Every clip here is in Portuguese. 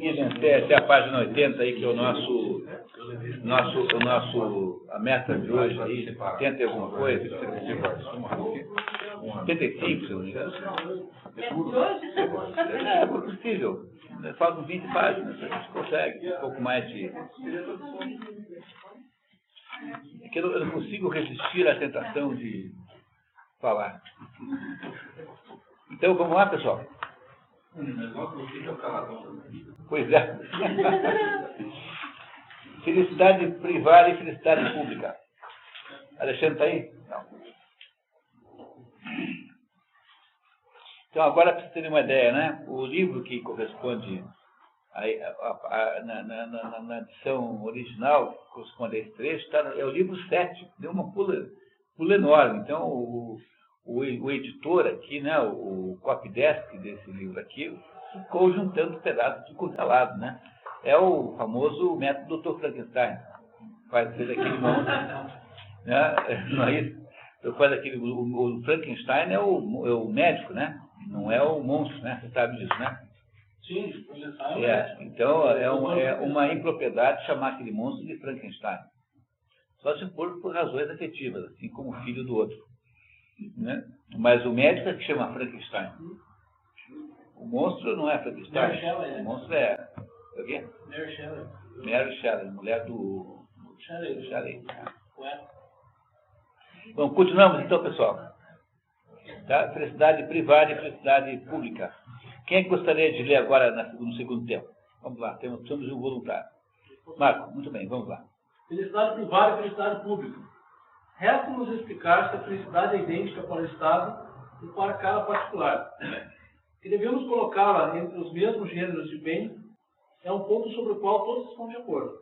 conseguir vencer até a página 80 aí, que é a meta de hoje aí, 80 e alguma coisa, 75, se eu não me engano. É possível. Faltam 20 páginas, a gente consegue um pouco mais de... É que eu não consigo resistir à tentação de falar. Então, vamos lá, pessoal? Pois é. Felicidade privada e felicidade pública. Alexandre está aí? Não. Então, agora, para vocês terem uma ideia, né? O livro que corresponde na edição original, que corresponde a esse trecho, é o livro 7. Deu uma pula enorme. Então, o editor aqui, né, o copydesk desse livro aqui, ficou juntando pedaços de congelado, né? É o famoso método Dr. Frankenstein. Faz aquele monstro, né? Não é isso? Faz aquele, o Frankenstein é o médico, né? Não é o monstro, né? Você sabe disso, né? Sim, então é uma impropriedade chamar aquele monstro de Frankenstein. Só se for por razões afetivas, assim como o filho do outro. Né? Mas o médico é que chama Frankenstein. O monstro não é Frankenstein. O monstro é o quê? Mary Shelley, mulher do Shelley. Bom, continuamos então, pessoal. Tá? Felicidade privada e felicidade pública. Quem é que gostaria de ler agora no segundo tempo? Vamos lá, precisamos de um voluntário. Marco, muito bem, vamos lá. Felicidade privada e felicidade pública. Resta-nos explicar se a felicidade é idêntica para o Estado e para cada particular. Que devemos colocá-la entre os mesmos gêneros de bem é um ponto sobre o qual todos estão de acordo.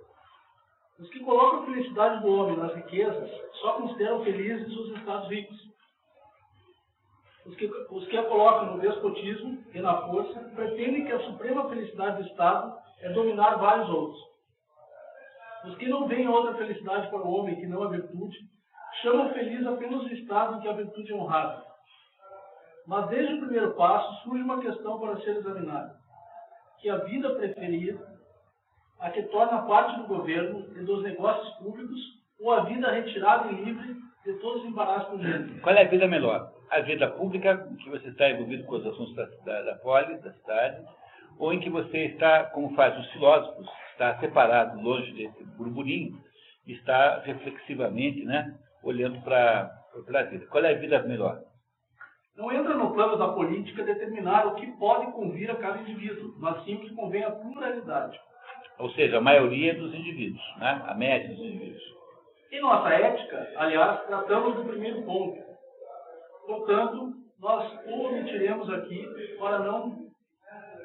Os que colocam a felicidade do homem nas riquezas só consideram felizes os estados ricos. Os que a colocam no despotismo e na força pretendem que a suprema felicidade do Estado é dominar vários outros. Os que não veem outra felicidade para o homem que não a virtude, chamam feliz apenas o estado em que a virtude é honrada. Mas desde o primeiro passo surge uma questão para ser examinada, que a vida preferida, a que torna parte do governo e dos negócios públicos, ou a vida retirada e livre de todos os embaraços do gênero. Qual é a vida melhor? A vida pública, em que você está envolvido com os assuntos da polis, da cidade, ou em que você está, como fazem os filósofos, está separado, longe desse burburinho, está reflexivamente, né, olhando para a vida. Qual é a vida melhor? Não entra no plano da política determinar o que pode convir a cada indivíduo, mas sim o que convém à pluralidade. Ou seja, a maioria dos indivíduos, né? A média dos indivíduos. Em nossa ética, aliás, tratamos do primeiro ponto. Portanto, nós o omitiremos aqui para não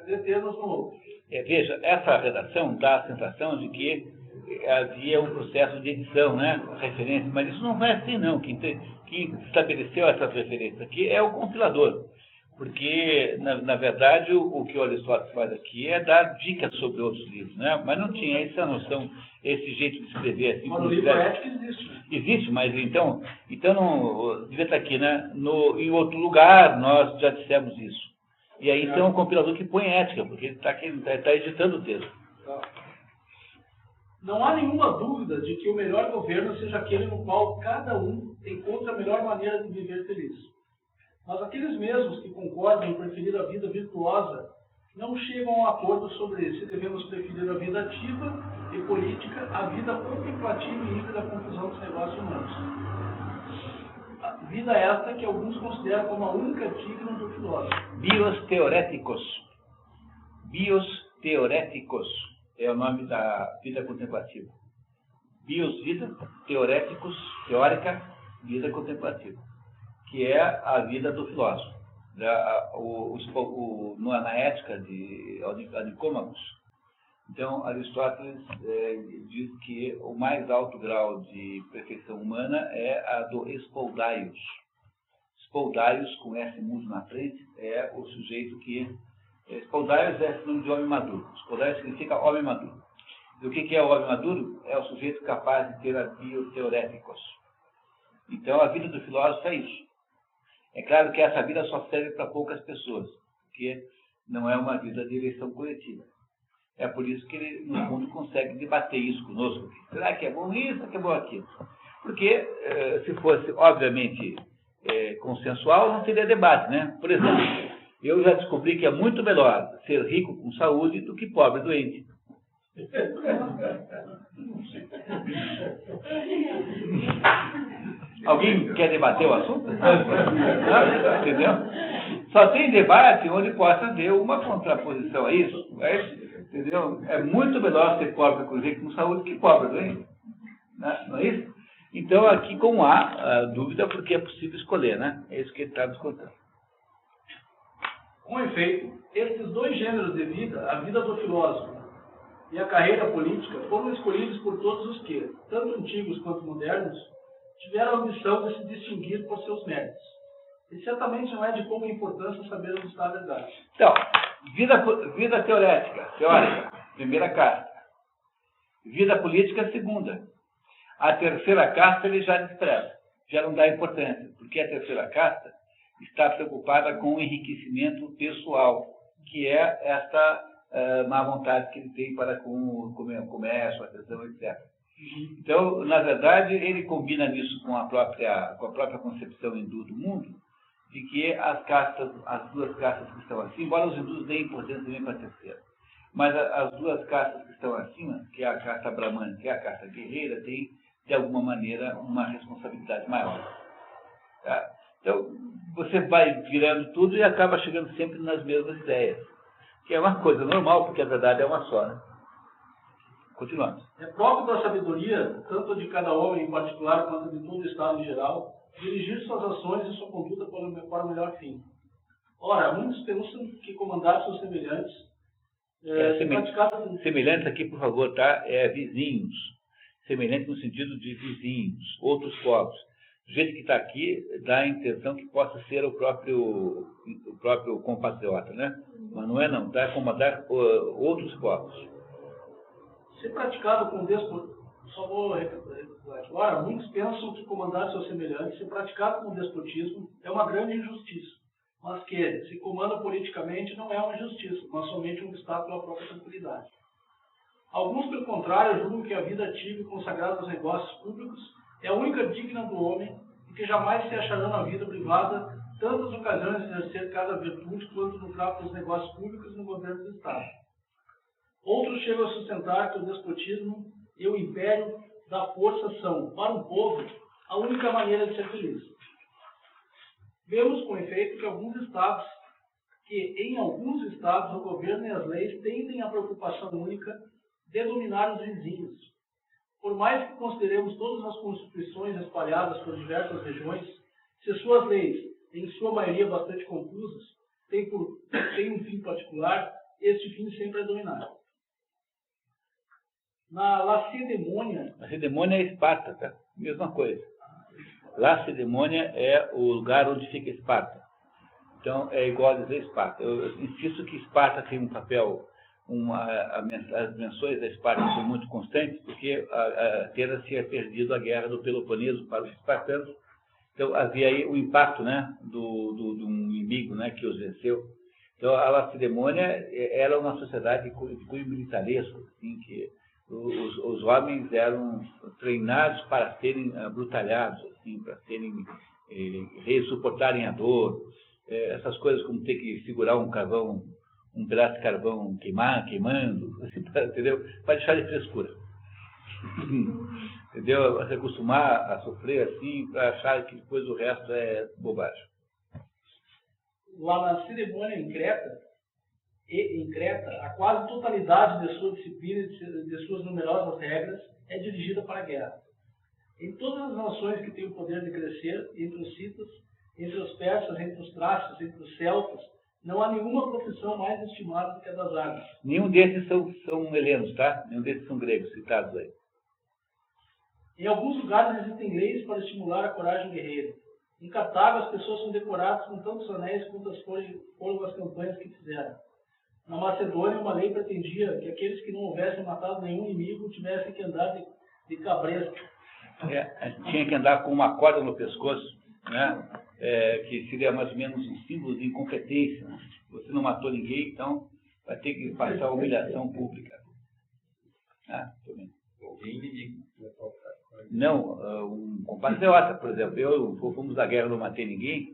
deter-nos no outro. Veja, essa redação dá a sensação de que havia um processo de edição, né? Referência, mas isso não vai assim, não. Quem estabeleceu essas referências aqui é o compilador. Porque, na verdade, o que o Aristóteles faz aqui é dar dicas sobre outros livros, né? Mas não tinha essa noção, esse jeito de escrever assim. Mas o livro ético existe. Existe, mas então não, devia estar aqui, né? Em outro lugar nós já dissemos isso. E aí então o compilador que põe ética, porque ele está editando o texto. Não há nenhuma dúvida de que o melhor governo seja aquele no qual cada um encontra a melhor maneira de viver feliz. Mas aqueles mesmos que concordam em preferir a vida virtuosa não chegam a um acordo sobre se devemos preferir a vida ativa e política à vida contemplativa e livre da confusão dos negócios humanos. A vida esta que alguns consideram como a única digna do filósofo. Bios teoréticos é o nome da vida contemplativa. Bios, vida, teoréticos, teórica, vida contemplativa, que é a vida do filósofo. Na ética de Nicômacos, então Aristóteles diz que o mais alto grau de perfeição humana é a do spoldaios. Spoldaios, com S mudo na frente, é o sujeito que... Spoldaios é sinônimo de homem maduro. Spoldaios significa homem maduro. E o que é o homem maduro? É o sujeito capaz de ter a bioteoréticos. Então, a vida do filósofo é isso. É claro que essa vida só serve para poucas pessoas, porque não é uma vida de eleição coletiva. É por isso que ele, no fundo, consegue debater isso conosco. Será que é bom isso, será que é bom aquilo? Porque, se fosse, obviamente, consensual, não teria debate, né? Por exemplo, eu já descobri que é muito melhor ser rico com saúde do que pobre doente. Alguém quer debater o assunto? Entendeu? Só tem debate onde possa haver uma contraposição a isso. Entendeu? É muito melhor ser pobre com rico com saúde que pobre doente. Não é isso? Então, aqui, como há dúvida, porque é possível escolher, né? É isso que ele está nos contando. Com efeito, esses dois gêneros de vida, a vida do filósofo e a carreira política, foram escolhidos por todos os que, tanto antigos quanto modernos, tiveram a ambição de se distinguir por seus méritos. E certamente não é de pouca importância saber onde está a verdade. Então, vida teórica, primeira casta. Vida política, segunda. A terceira casta ele já despreza, já não dá importância, porque a terceira casta está preocupada com o enriquecimento pessoal, que é esta má vontade que ele tem para com o comércio, a atenção, etc. Então, na verdade, ele combina nisso com a própria concepção hindu do mundo, de que as duas castas que estão acima, embora os hindus deem importância também para a terceira, mas as duas castas que estão acima, que é a casta brahmana e a casta guerreira, têm, de alguma maneira, uma responsabilidade maior. Tá? Então, você vai virando tudo e acaba chegando sempre nas mesmas ideias, que é uma coisa normal, porque a verdade é uma só, né? Continuando. É próprio da sabedoria, tanto de cada homem em particular quanto de todo o Estado em geral, dirigir suas ações e sua conduta para o melhor fim. Ora, muitos pensam que comandar seus semelhantes... Semelhantes aqui, por favor, tá? É vizinhos. Semelhantes no sentido de vizinhos, outros povos. O jeito que está aqui dá a intenção que possa ser o próprio compatriota, né? Mas não é não, tá? É comandar outros povos. Se praticado com despotismo, só vou recapitular. Ora, muitos pensam que comandar seus semelhantes, se praticado com despotismo, é uma grande injustiça, mas que, se comanda politicamente, não é uma injustiça, mas somente um obstáculo à própria tranquilidade. Alguns, pelo contrário, julgam que a vida ativa e consagrada aos negócios públicos é a única digna do homem e que jamais se achará na vida privada tantas ocasiões de exercer cada virtude quanto no trato dos negócios públicos e no governo do Estado. Outros chegam a sustentar que o despotismo e o império da força são, para um povo, a única maneira de ser feliz. Vemos, com efeito, que em alguns estados o governo e as leis tendem a preocupação única de dominar os vizinhos. Por mais que consideremos todas as constituições espalhadas por diversas regiões, se suas leis, em sua maioria bastante confusas, têm um fim particular, este fim sempre é dominar. Na Lacedemônia... Lacedemônia é Esparta, tá? Mesma coisa. Lacedemônia é o lugar onde fica Esparta. Então, é igual a dizer Esparta. Eu insisto que Esparta tem um papel, as menções da Esparta são muito constantes, porque a Atenas tinha perdido a guerra do Peloponeso para os espartanos. Então, havia aí o impacto, né, do inimigo, né, que os venceu. Então, a Lacedemônia era uma sociedade de cunho militaresco, assim, que os homens eram treinados para serem brutalhados, assim, para suportarem a dor, essas coisas como ter que segurar um pedaço de carvão queimando, assim, entendeu? Para deixar de frescura. Entendeu? Se acostumar a sofrer assim, para achar que depois o resto é bobagem. Lá na cerimônia em Creta, a quase totalidade de sua disciplina e de suas numerosas regras é dirigida para a guerra. Em todas as nações que têm o poder de crescer, entre os citas, entre os persas, entre os trácios, entre os celtas, não há nenhuma profissão mais estimada do que a das armas. Nenhum desses são helenos, tá? Nenhum desses são gregos citados aí. Em alguns lugares existem leis para estimular a coragem guerreira. Em Cartago, as pessoas são decoradas com tantos anéis quanto foram as campanhas que fizeram. Na Macedônia, uma lei pretendia que aqueles que não houvessem matado nenhum inimigo tivessem que andar de cabresto. Tinha que andar com uma corda no pescoço, né? Que seria mais ou menos um símbolo de incompetência. Né? Você não matou ninguém, então vai ter que passar a humilhação pública. Também. Não, um compatriota, por exemplo, fomos da guerra, não matei ninguém.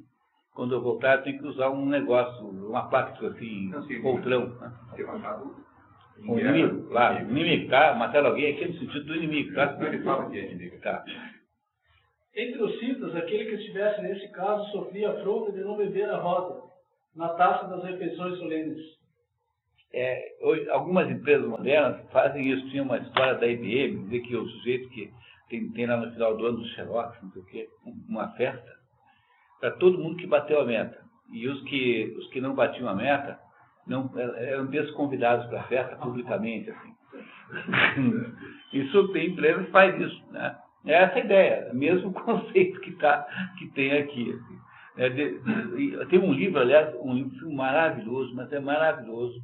Quando eu voltar, eu tenho que usar um negócio, uma placa assim, poltrão. Né? Um inimigo, claro, inimigo, tá? Matar alguém aqui no sentido do inimigo, tá? Ele fala que é inimigo. Tá. Entre os citas, aquele que estivesse nesse caso sofria a afronta de não beber a roda na taça das refeições solenes. Hoje, algumas empresas modernas fazem isso. Tinha uma história da IBM, dizer que o sujeito que tem lá no final do ano do Xerox, não sei o quê, uma festa, para todo mundo que bateu a meta. E os que não batiam a meta não eram desconvidados para a festa publicamente. Assim. Isso tem empresa que faz isso, né? É essa a ideia, mesmo conceito que tem aqui. Assim. Tem um livro, aliás, um filme maravilhoso, mas é maravilhoso.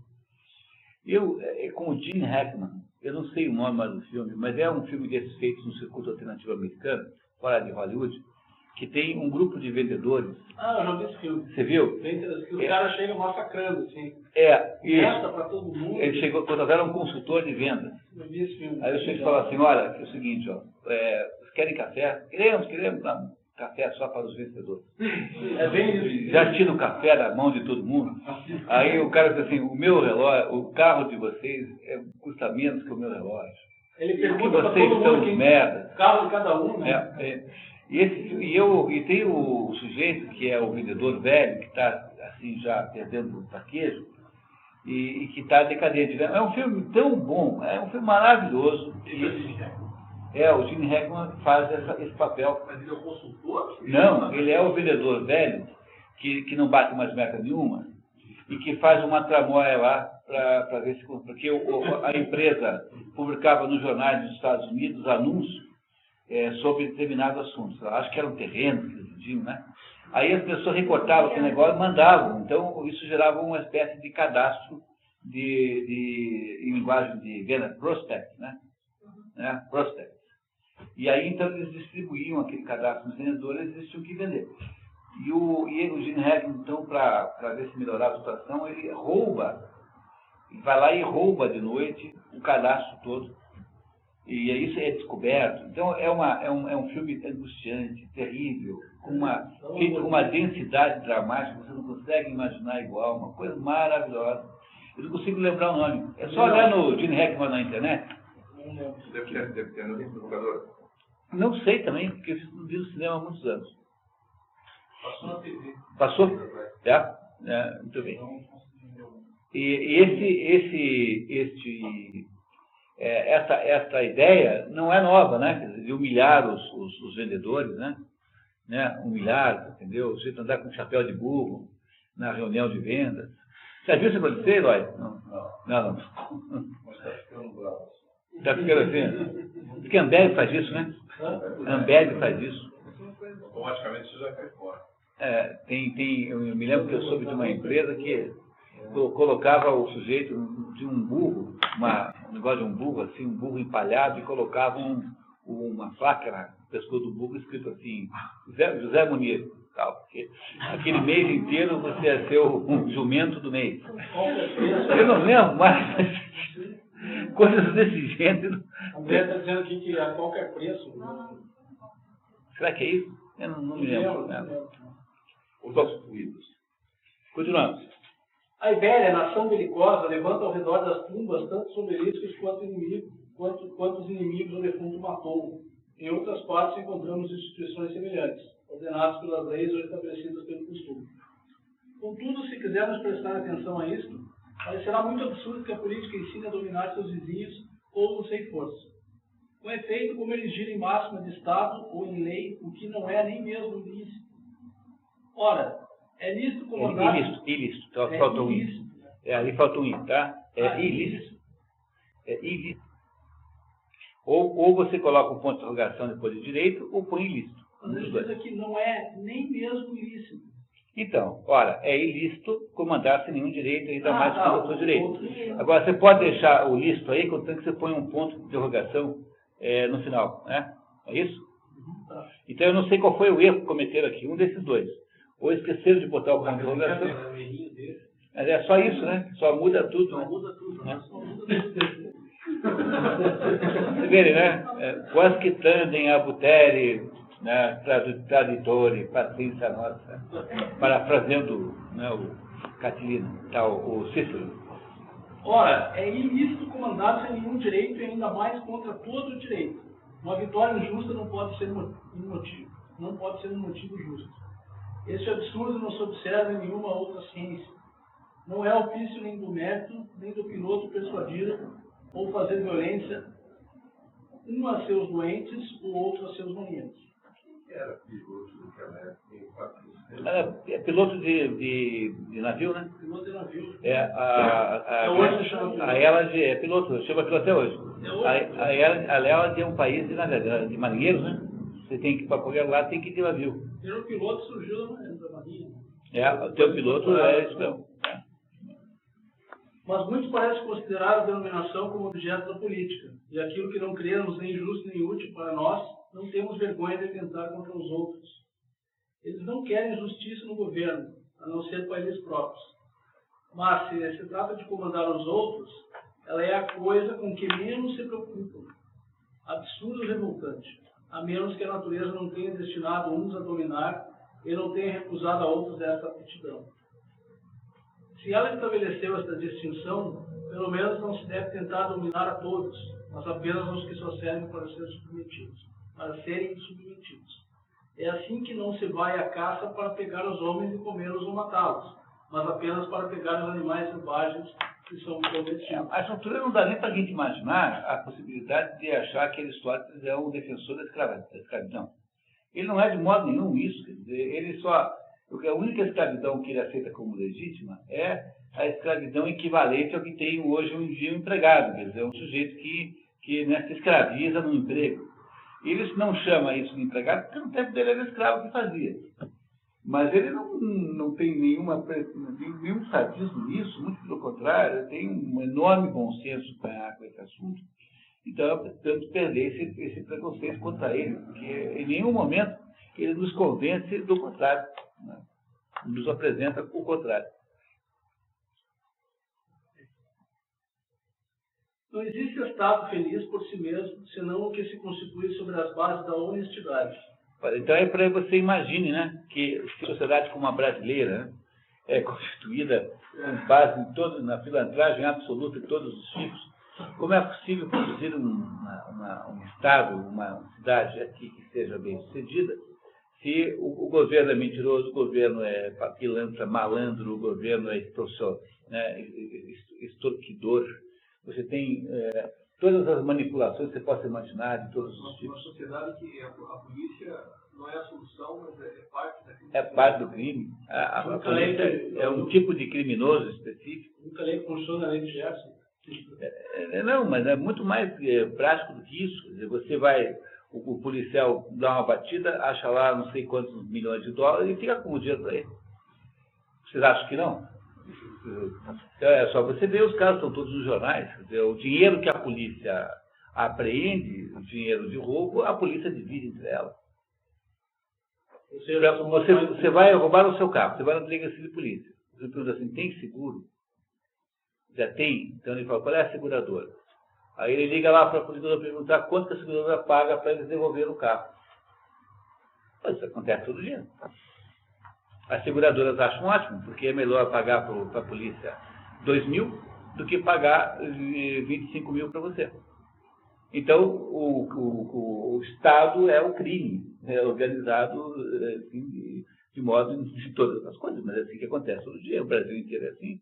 É com o Gene Hackman, eu não sei o nome mais do filme, mas é um filme desses feitos no circuito alternativo americano, fora de Hollywood, que tem um grupo de vendedores. Eu já vi esse filme. Você viu? Os caras chegam massacrando, assim. Isso. Para todo mundo. Ele contrataram um consultor de vendas. Eu vi esse filme. Aí o sujeito fala assim, olha, é o seguinte, vocês querem café? Queremos café só para os vencedores. É bem isso. Já tira o café da mão de todo mundo. Aí o cara diz assim, o meu relógio, o carro de vocês custa menos que o meu relógio. Ele Porque pergunta para vocês todo são mundo os merda. O carro de cada um, né? E tem o sujeito que é o vendedor velho, que está assim já perdendo o traquejo, e que está decadente. É um filme tão bom, é um filme maravilhoso. O Gene Hackman faz esse papel. Mas ele é o consultor? Não, ele é o vendedor velho, que não bate mais meta nenhuma, e que faz uma tramóia lá para ver se... Porque a empresa publicava nos jornais dos Estados Unidos anúncios sobre determinados assuntos. Eu acho que era um terreno que eles vendiam, né? Aí as pessoas recortavam aquele negócio e mandavam. Então, isso gerava uma espécie de cadastro em linguagem de venda, prospect, né? Prospect. E aí, então, eles distribuíam aquele cadastro nos vendedores, eles tinham que vender. E o Gene Hackman, então, para ver se melhorava a situação, ele vai lá e rouba de noite o cadastro todo. E isso é descoberto. Então, é um filme angustiante, terrível, feito com uma densidade dramática que você não consegue imaginar igual, uma coisa maravilhosa. Eu não consigo lembrar o nome. É só olhar no Gene Hackman na internet. Deve ter no divulgador. Não sei também, porque eu não vi no cinema há muitos anos. Passou na TV. Passou? Muito bem. E essa ideia não é nova, né? De humilhar os vendedores, né? Humilhar, entendeu? O jeito de andar com chapéu de burro na reunião de vendas. Já viu isso acontecer, Eloy? Não. Mas está ficando bravo. Está ficando assim? Porque a Ambev faz isso, né? A Ambev faz isso. Automaticamente isso já cai fora. Eu me lembro que eu soube de uma empresa que colocava o sujeito de um burro, um negócio de um burro, assim, um burro empalhado, e colocava uma placa no pescoço do burro escrito assim, José Munir, tal, porque aquele mês inteiro você ia ser o jumento do mês. Eu não lembro mais. Coisas desse gênero. A André está dizendo aqui que a qualquer preço. Será que é isso? Eu não me lembro. Os excluídos. Continuamos. A Ibéria, nação belicosa, levanta ao redor das tumbas tantos obeliscos quanto os inimigos o defunto matou. Em outras partes encontramos instituições semelhantes, ordenadas pelas leis ou estabelecidas pelo costume. Contudo, se quisermos prestar atenção a isto, parecerá muito absurdo que a política ensine a dominar seus vizinhos ou sem força. Com efeito, como erigir em máxima de Estado ou em lei o que não é nem mesmo ilícito. Ora, é lícito comandar... Ilícito. Faltou um i. Ali faltou um i, tá? Ilícito. É ilícito. Ou você coloca um ponto de interrogação depois de direito, ou põe ilícito. Mas ele diz aqui, não é nem mesmo ilícito. Então, ora, é ilícito comandar sem nenhum direito, ainda mais com o seu direito. Agora, você pode deixar o lícito aí, contanto que você põe um ponto de interrogação no final, né? É isso? Então, eu não sei qual foi o erro que cometeram aqui, um desses dois. Ou esqueceram de botar o ponto de interrogação. Mas é só isso, né? Só muda tudo, Só né? muda tudo, né? Só muda tudo. Vocês verem, né? Quase que tandem abutere, né? Traditore, paciência nossa. Parafraseando, né, o Catilino, tá, o Cícero. Ora, é ilícito comandar sem nenhum direito e ainda mais contra todo o direito. Uma vitória injusta não pode ser um motivo justo. Este absurdo não se observa em nenhuma outra ciência. Não é ofício nem do mérito, nem do piloto persuadir ou fazer violência, um a seus doentes, o outro a seus maníacos. Era piloto daquela época em Patrícia. É piloto de navio, né? Piloto de navio. Hoje a Elad é piloto, chama piloto até hoje. A Elad é um país de marinheiros, né? Você tem que ir para qualquer lado, tem que ir de navio. E o piloto surgiu da marinha. O teu piloto é espião. Mas muitos parecem considerar a denominação como objeto da política, e aquilo que não cremos nem justo nem útil para nós, não temos vergonha de tentar contra os outros. Eles não querem justiça no governo, a não ser para eles próprios. Mas, se trata de comandar os outros, ela é a coisa com que menos se preocupam. Absurdo e revoltante, a menos que a natureza não tenha destinado uns a dominar e não tenha recusado a outros essa aptidão. Se ela estabeleceu esta distinção, pelo menos não se deve tentar dominar a todos, mas apenas aos que só servem para serem submetidos. É assim que não se vai à caça para pegar os homens e comê-los ou matá-los, mas apenas para pegar os animais selvagens que são cometidos. A estrutura não dá nem para a gente imaginar a possibilidade de achar que Aristóteles é um defensor da escravidão. Ele não é de modo nenhum isso, quer dizer, ele só... Porque a única escravidão que ele aceita como legítima é a escravidão equivalente ao que tem hoje um empregado, quer dizer, um sujeito que né, se escraviza no emprego. Ele não chama isso de empregado porque no tempo dele era escravo que fazia. Mas ele não tem nenhum sadismo nisso, muito pelo contrário, ele tem um enorme bom senso com esse assunto. Então, é preciso perder esse preconceito contra ele, porque em nenhum momento ele nos convence do contrário. Né? Nos apresenta o contrário. Não existe Estado feliz por si mesmo, senão o que se constitui sobre as bases da honestidade. Então é para você imagine, né, que a sociedade como a brasileira, né, é constituída com base na pilantragem absoluta de todos os tipos. Como é possível produzir um Estado, uma cidade aqui que seja bem sucedida, se o governo é mentiroso, o governo é pilantra, malandro, o governo é extorquidor, você tem todas as manipulações que você possa imaginar de todos os tipos. Uma sociedade que a polícia não é a solução, mas é parte da crime. É parte do crime. A polícia é um tipo de criminoso específico. Nunca lei que funciona a lei de Gerson. Não, mas é muito mais prático do que isso. Quer dizer, você vai, o policial dá uma batida, acha lá não sei quantos milhões de dólares e fica com o dinheiro para ele. Vocês acham que não? É só você ver, os casos estão todos nos jornais. Quer dizer, o dinheiro que a polícia apreende, o dinheiro de roubo, a polícia divide entre ela. Você vai roubar o seu carro, você vai na delegacia de polícia. Você pergunta assim, tem seguro? Já tem? Então ele fala, qual é a seguradora? Aí ele liga lá para a polícia perguntar quanto que a seguradora paga para eles devolver o carro. Mas isso acontece todo dia. As seguradoras acham ótimo, porque é melhor pagar para a polícia 2.000 do que pagar 25 mil para você. Então, o Estado é o crime, organizado assim, de modo de todas as coisas, mas é assim que acontece todo dia, o Brasil inteiro é assim.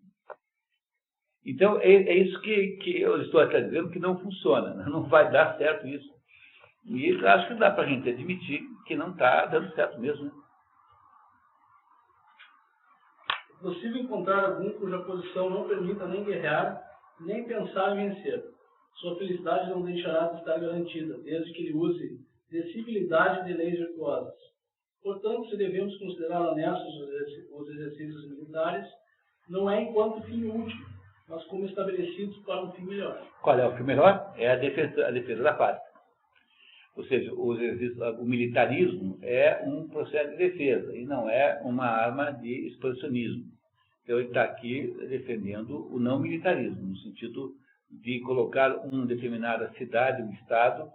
Então, é isso que eu estou até dizendo que não funciona, não vai dar certo isso. E acho que dá para a gente admitir que não está dando certo mesmo, né? É possível encontrar algum cuja posição não permita nem guerrear, nem pensar em vencer. Sua felicidade não deixará de estar garantida, desde que ele use decibilidade de leis virtuosas. Portanto, se devemos considerar honestos os exercícios militares, não é enquanto fim útil, mas como estabelecidos para um fim melhor. Qual é o fim melhor? É a defesa da pátria. Ou seja, o militarismo é um processo de defesa e não é uma arma de expansionismo. Então, ele está aqui defendendo o não militarismo, no sentido de colocar uma determinada cidade, um estado,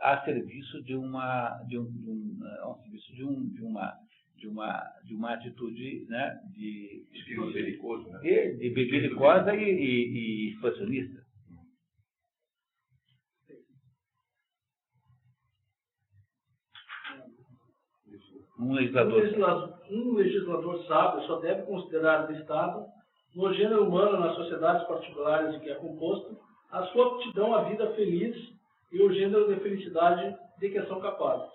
a serviço de uma atitude, né, de belicoso, né? de belicosa e expansionista. Um legislador sábio só deve considerar do Estado, no gênero humano, nas sociedades particulares de que é composto, a sua aptidão à vida feliz e o gênero de felicidade de que são capazes.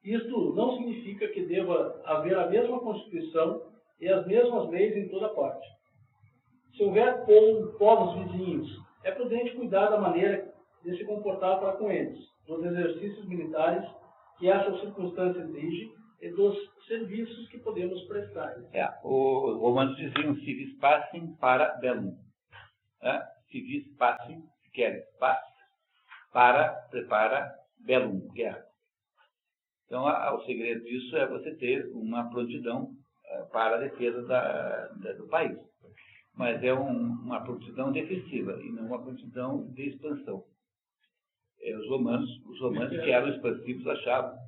Isto não significa que deva haver a mesma Constituição e as mesmas leis em toda parte. Se houver povos vizinhos, é prudente cuidar da maneira de se comportar para com eles, dos exercícios militares que essas circunstâncias exigem e dos serviços que podemos prestar. Os romanos diziam civis pacem para bellum. Civis pacem, se querem paz, prepara bellum, guerra. Então, o segredo disso é você ter uma prontidão para a defesa do país. Mas é uma prontidão defensiva e não uma prontidão de expansão. Os romanos que eram expansivos achavam,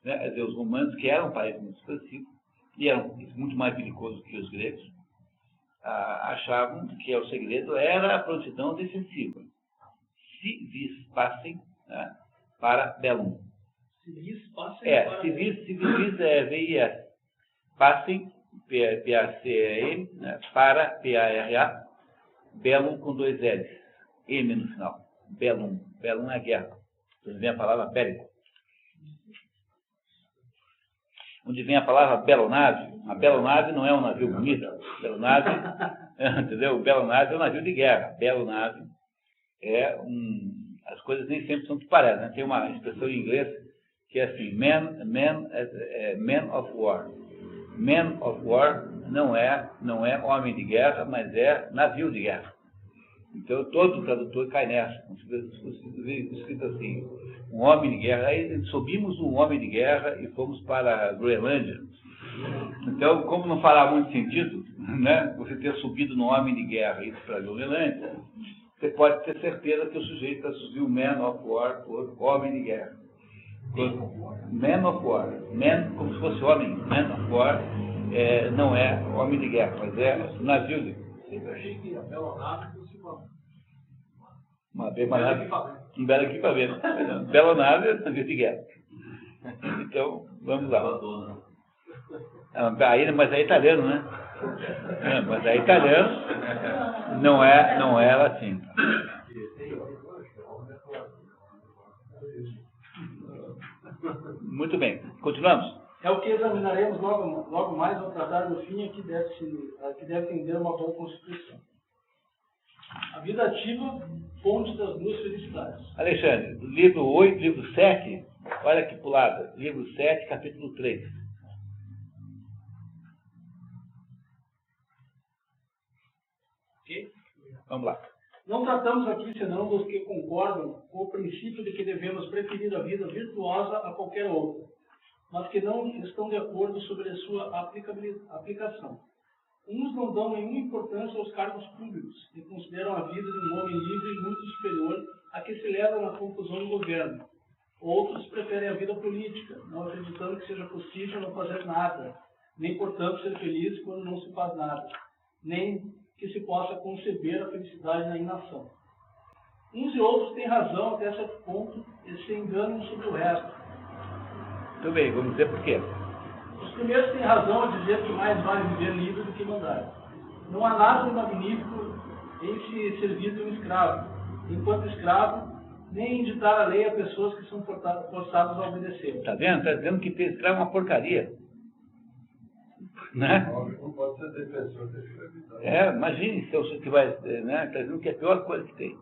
né? Quer dizer, os romanos que eram um país muito expansivo e eram muito mais belicosos que os gregos, achavam que o segredo era a prontidão defensiva. Civis pacem, né, para bellum. Civis pacem para civis é VIS. Pacem, P-A-C-E-M, né, para P-A-R-A, bellum com 2 L's, M no final. Bellum. Bellum é guerra. Onde vem a palavra bélico. Onde vem a palavra belonave. A belonave não é um navio bonito. Belonave, entendeu? Belonave é um navio de guerra. Belonave é as coisas nem sempre são o que parecem, né? Tem uma expressão em inglês que é assim, man of war. Man of war não é homem de guerra, mas é navio de guerra. Então, todo tradutor cai nessa. Escrito assim, um homem de guerra. Aí subimos um homem de guerra e fomos para a Groenlândia. Então, como não fará muito sentido, né, você ter subido no homem de guerra e ido para a Groenlândia, você pode ter certeza que o sujeito está subindo man of war por homem de guerra. Man of war. Man, como se fosse homem. Man of war não é homem de guerra, mas é navio de guerra. Sempre achei que a belonave fosse um belo equipamento. Belonave é navio de guerra. Então, vamos lá. Mas é italiano, né? Mas é italiano, não é latim. Muito bem, continuamos. É o que examinaremos logo mais ao tratar do fim a que deve tender uma boa constituição. A vida ativa, fonte das duas felicidades. Alexandre, livro 8, livro 7, olha aqui para o lado, livro 7, capítulo 3. Ok? Vamos lá. Não tratamos aqui senão dos que concordam com o princípio de que devemos preferir a vida virtuosa a qualquer outra, mas que não estão de acordo sobre a sua aplicação. Uns não dão nenhuma importância aos cargos públicos e consideram a vida de um homem livre muito superior à que se leva na confusão do governo. Outros preferem a vida política, não acreditando que seja possível não fazer nada, nem, portanto, ser feliz quando não se faz nada, nem que se possa conceber a felicidade na inação. Uns e outros têm razão até certo ponto e se enganam sobre o resto. Muito bem, vamos dizer por quê. Os primeiros têm razão a dizer que mais vale viver livre do que mandar. Não há nada de magnífico em se servir de um escravo, enquanto escravo, nem em ditar a lei a pessoas que são forçadas a obedecer. Está vendo? Está dizendo que ter escravo é uma porcaria. Né? Não pode ser defensor da escravidão. Imagine se você que vai, né? Está dizendo que é a pior coisa que tem.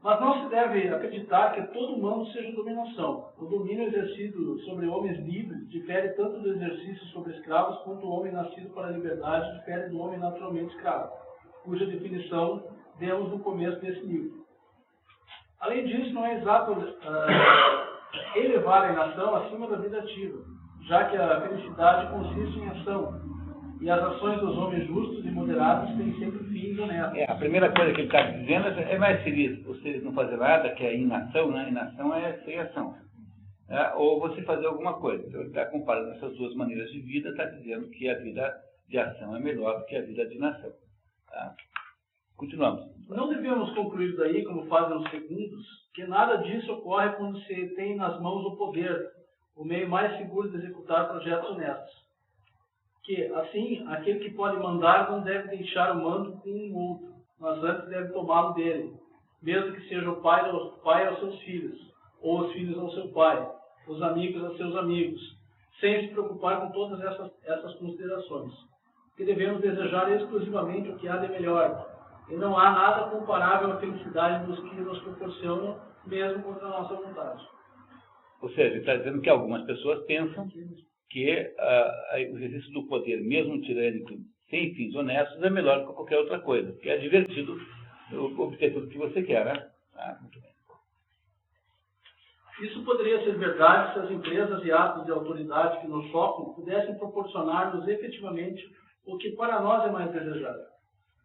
Mas não se deve acreditar que todo humano seja dominação. O domínio exercido sobre homens livres difere tanto do exercício sobre escravos quanto o homem nascido para a liberdade difere do homem naturalmente escravo, cuja definição demos no começo desse livro. Além disso, não é exato elevar a nação acima da vida ativa, já que a felicidade consiste em ação, e as ações dos homens justos e moderados têm sempre fins honestos. A primeira coisa que ele está dizendo é mais feliz você não fazer nada, que é inação, né? Inação é sem ação. Ou você fazer alguma coisa. Então ele está comparando essas duas maneiras de vida, está dizendo que a vida de ação é melhor do que a vida de inação. Tá? Continuamos. Não devemos concluir daí, como fazem os segundos, que nada disso ocorre quando se tem nas mãos o poder, o meio mais seguro de executar projetos honestos. Que, assim, aquele que pode mandar não deve deixar o mando com um outro, mas antes deve tomá-lo dele, mesmo que seja o pai aos seus filhos, ou os filhos ao seu pai, os amigos aos seus amigos, sem se preocupar com todas essas considerações, que devemos desejar exclusivamente o que há de melhor, e não há nada comparável à felicidade dos que nos proporcionam, mesmo contra a nossa vontade. Ou seja, ele está dizendo que algumas pessoas pensam que o exercício do poder, mesmo tirânico, sem fins honestos, é melhor do que qualquer outra coisa, porque é divertido obter tudo que você quer, né? Muito bem. Isso poderia ser verdade se as empresas e atos de autoridade que nos tocam pudessem proporcionar-nos efetivamente o que para nós é mais desejável.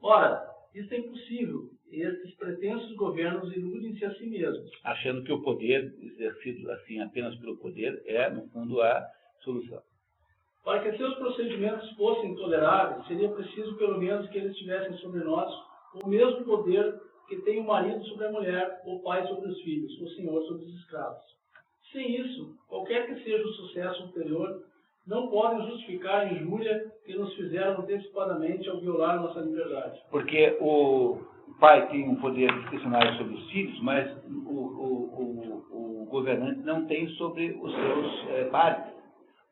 Ora, isso é impossível, e estes pretensos governos iludem-se a si mesmos. Achando que o poder, exercido assim apenas pelo poder, é, no fundo, a solução. Para que seus procedimentos fossem toleráveis, seria preciso pelo menos que eles tivessem sobre nós o mesmo poder que tem o marido sobre a mulher, o pai sobre os filhos, o senhor sobre os escravos. Sem isso, qualquer que seja o sucesso ulterior, não podem justificar a injúria que nos fizeram antecipadamente ao violar nossa liberdade. Porque o pai tem um poder discricionário sobre os filhos, mas o governante não tem sobre os seus pares.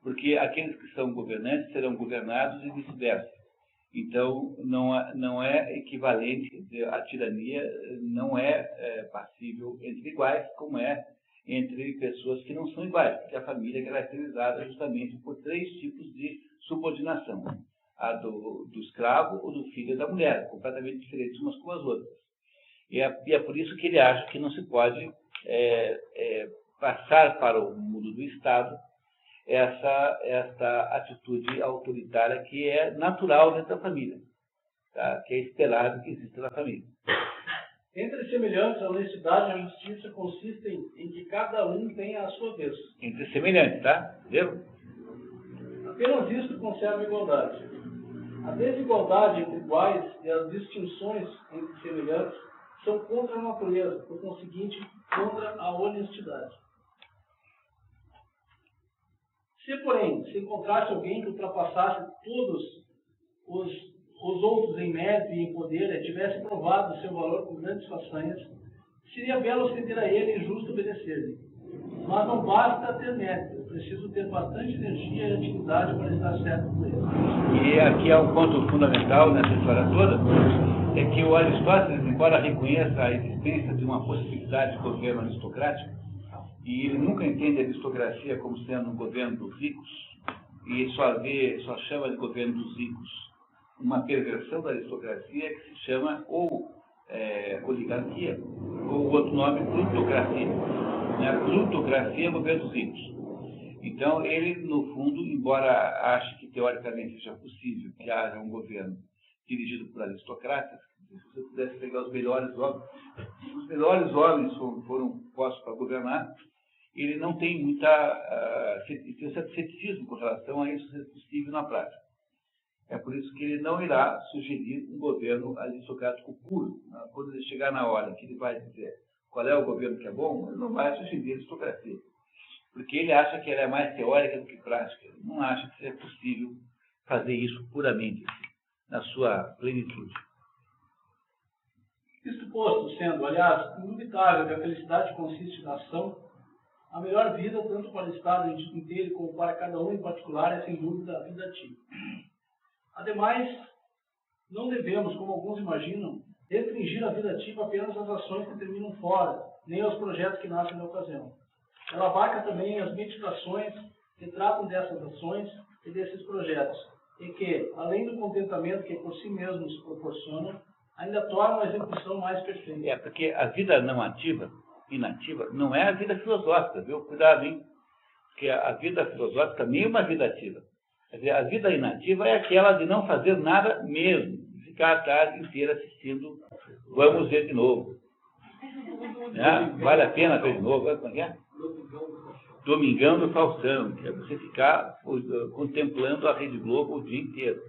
Porque aqueles que são governantes serão governados e vice-versa. Então, não é equivalente, a tirania não é passível entre iguais, como é entre pessoas que não são iguais, porque a família é caracterizada justamente por 3 tipos de subordinação. A do escravo, ou do filho e da mulher, completamente diferentes umas com as outras. E é por isso que ele acha que não se pode passar para o mundo do Estado essa atitude autoritária que é natural dentro da família, tá? Que é esperado que exista na família. Entre semelhantes, a honestidade e a justiça consistem em que cada um tenha a sua vez. Entre semelhantes, tá? Entendeu? Apenas isto conserva a igualdade. A desigualdade entre iguais e as distinções entre semelhantes são contra a natureza, por conseguinte, contra a honestidade. Se, porém, se encontrasse alguém que ultrapassasse todos os outros em mérito e em poder e tivesse provado o seu valor com grandes façanhas, seria belo ceder a ele e justo obedecer-lhe. Mas não basta ter mérito, é preciso ter bastante energia e atividade para estar certo por ele. E aqui é um ponto fundamental nessa história toda, é que o Aristóteles, embora reconheça a existência de uma possibilidade de governo aristocrático, e ele nunca entende a aristocracia como sendo um governo dos ricos, e só chama de governo dos ricos uma perversão da aristocracia que se chama ou oligarquia, ou o outro nome, plutocracia. A plutocracia é o governo dos ricos. Então, ele, no fundo, embora ache que teoricamente seja possível que haja um governo dirigido por aristocratas, se você pudesse pegar os melhores homens foram postos para governar, ele não tem tem um certo ceticismo com relação a isso ser possível na prática. É por isso que ele não irá sugerir um governo aristocrático puro. Quando ele chegar na hora que ele vai dizer qual é o governo que é bom, ele não vai sugerir aristocracia. Porque ele acha que ela é mais teórica do que prática. Ele não acha que seja possível fazer isso puramente, na sua plenitude. Isto posto, sendo, aliás, indubitável que a felicidade consiste na ação, a melhor vida, tanto para o Estado inteiro como para cada um em particular, é sem dúvida a vida ativa. Ademais, não devemos, como alguns imaginam, restringir a vida ativa apenas às ações que terminam fora, nem aos projetos que nascem na ocasião. Ela abarca também as meditações que tratam dessas ações e desses projetos, e que, além do contentamento que por si mesmos proporcionam, ainda tornam a execução mais perfeita. Porque a vida não ativa, inativa, não é a vida filosófica, viu? Cuidado, hein? Porque a vida filosófica também é uma vida ativa. Quer dizer, a vida inativa é aquela de não fazer nada mesmo, ficar a tarde inteira assistindo, vamos ver de novo. Né? Vale a pena ver de novo, como é que é? Domingão do Faustão, que é você ficar contemplando a Rede Globo o dia inteiro.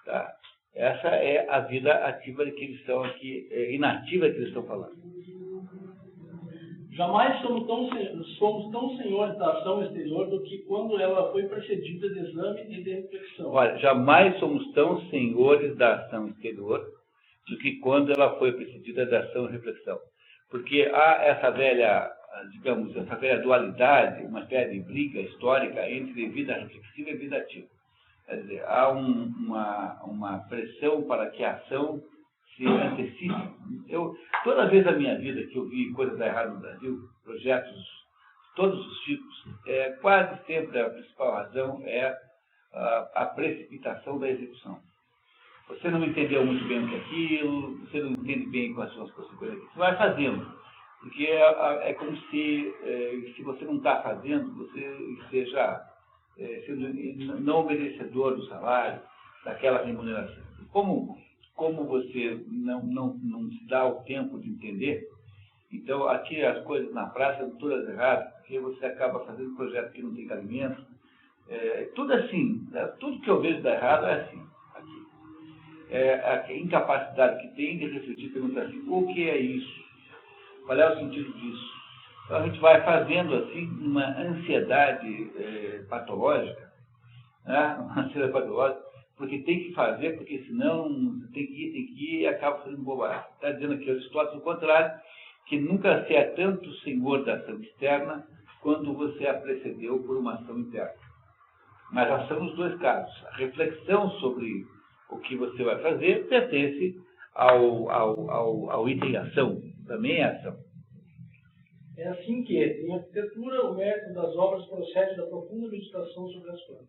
Tá? Essa é a vida ativa que eles estão aqui, inativa que eles estão falando. Jamais somos tão senhores da ação exterior do que quando ela foi precedida de exame e de reflexão. Olha, jamais somos tão senhores da ação exterior do que quando ela foi precedida da ação e reflexão. Porque há essa velha, digamos, essa velha dualidade, uma espécie de briga histórica entre vida reflexiva e vida ativa. Quer dizer, há uma pressão para que a ação se antecipe. Toda vez na minha vida que eu vi coisas dar errado no Brasil, projetos de todos os tipos, quase sempre a principal razão é a precipitação da execução. Você não entendeu muito bem o que é aquilo, você não entende bem quais são as consequências que você vai fazendo. Porque é como se você não está fazendo, você esteja sendo não merecedor do salário, daquela remuneração. Como você não se dá o tempo de entender, então aqui as coisas na prática são todas erradas, porque você acaba fazendo um projeto que não tem cabimento. Tudo assim, tudo que eu vejo dar errado é assim. A incapacidade que tem de refletir, perguntar assim, o que é isso? Qual é o sentido disso? Então a gente vai fazendo assim uma ansiedade patológica, né? Uma ansiedade patológica, porque tem que fazer, porque senão tem que ir e acaba fazendo bobagem. Está dizendo aqui Aristóteles o contrário, que nunca se é tanto senhor da ação externa quando você a precedeu por uma ação interna. Mas a ação nos dois casos. A reflexão sobre o que você vai fazer pertence ao item ação, também é ação. É assim que, em arquitetura, o mérito das obras procede da profunda meditação sobre as plantas.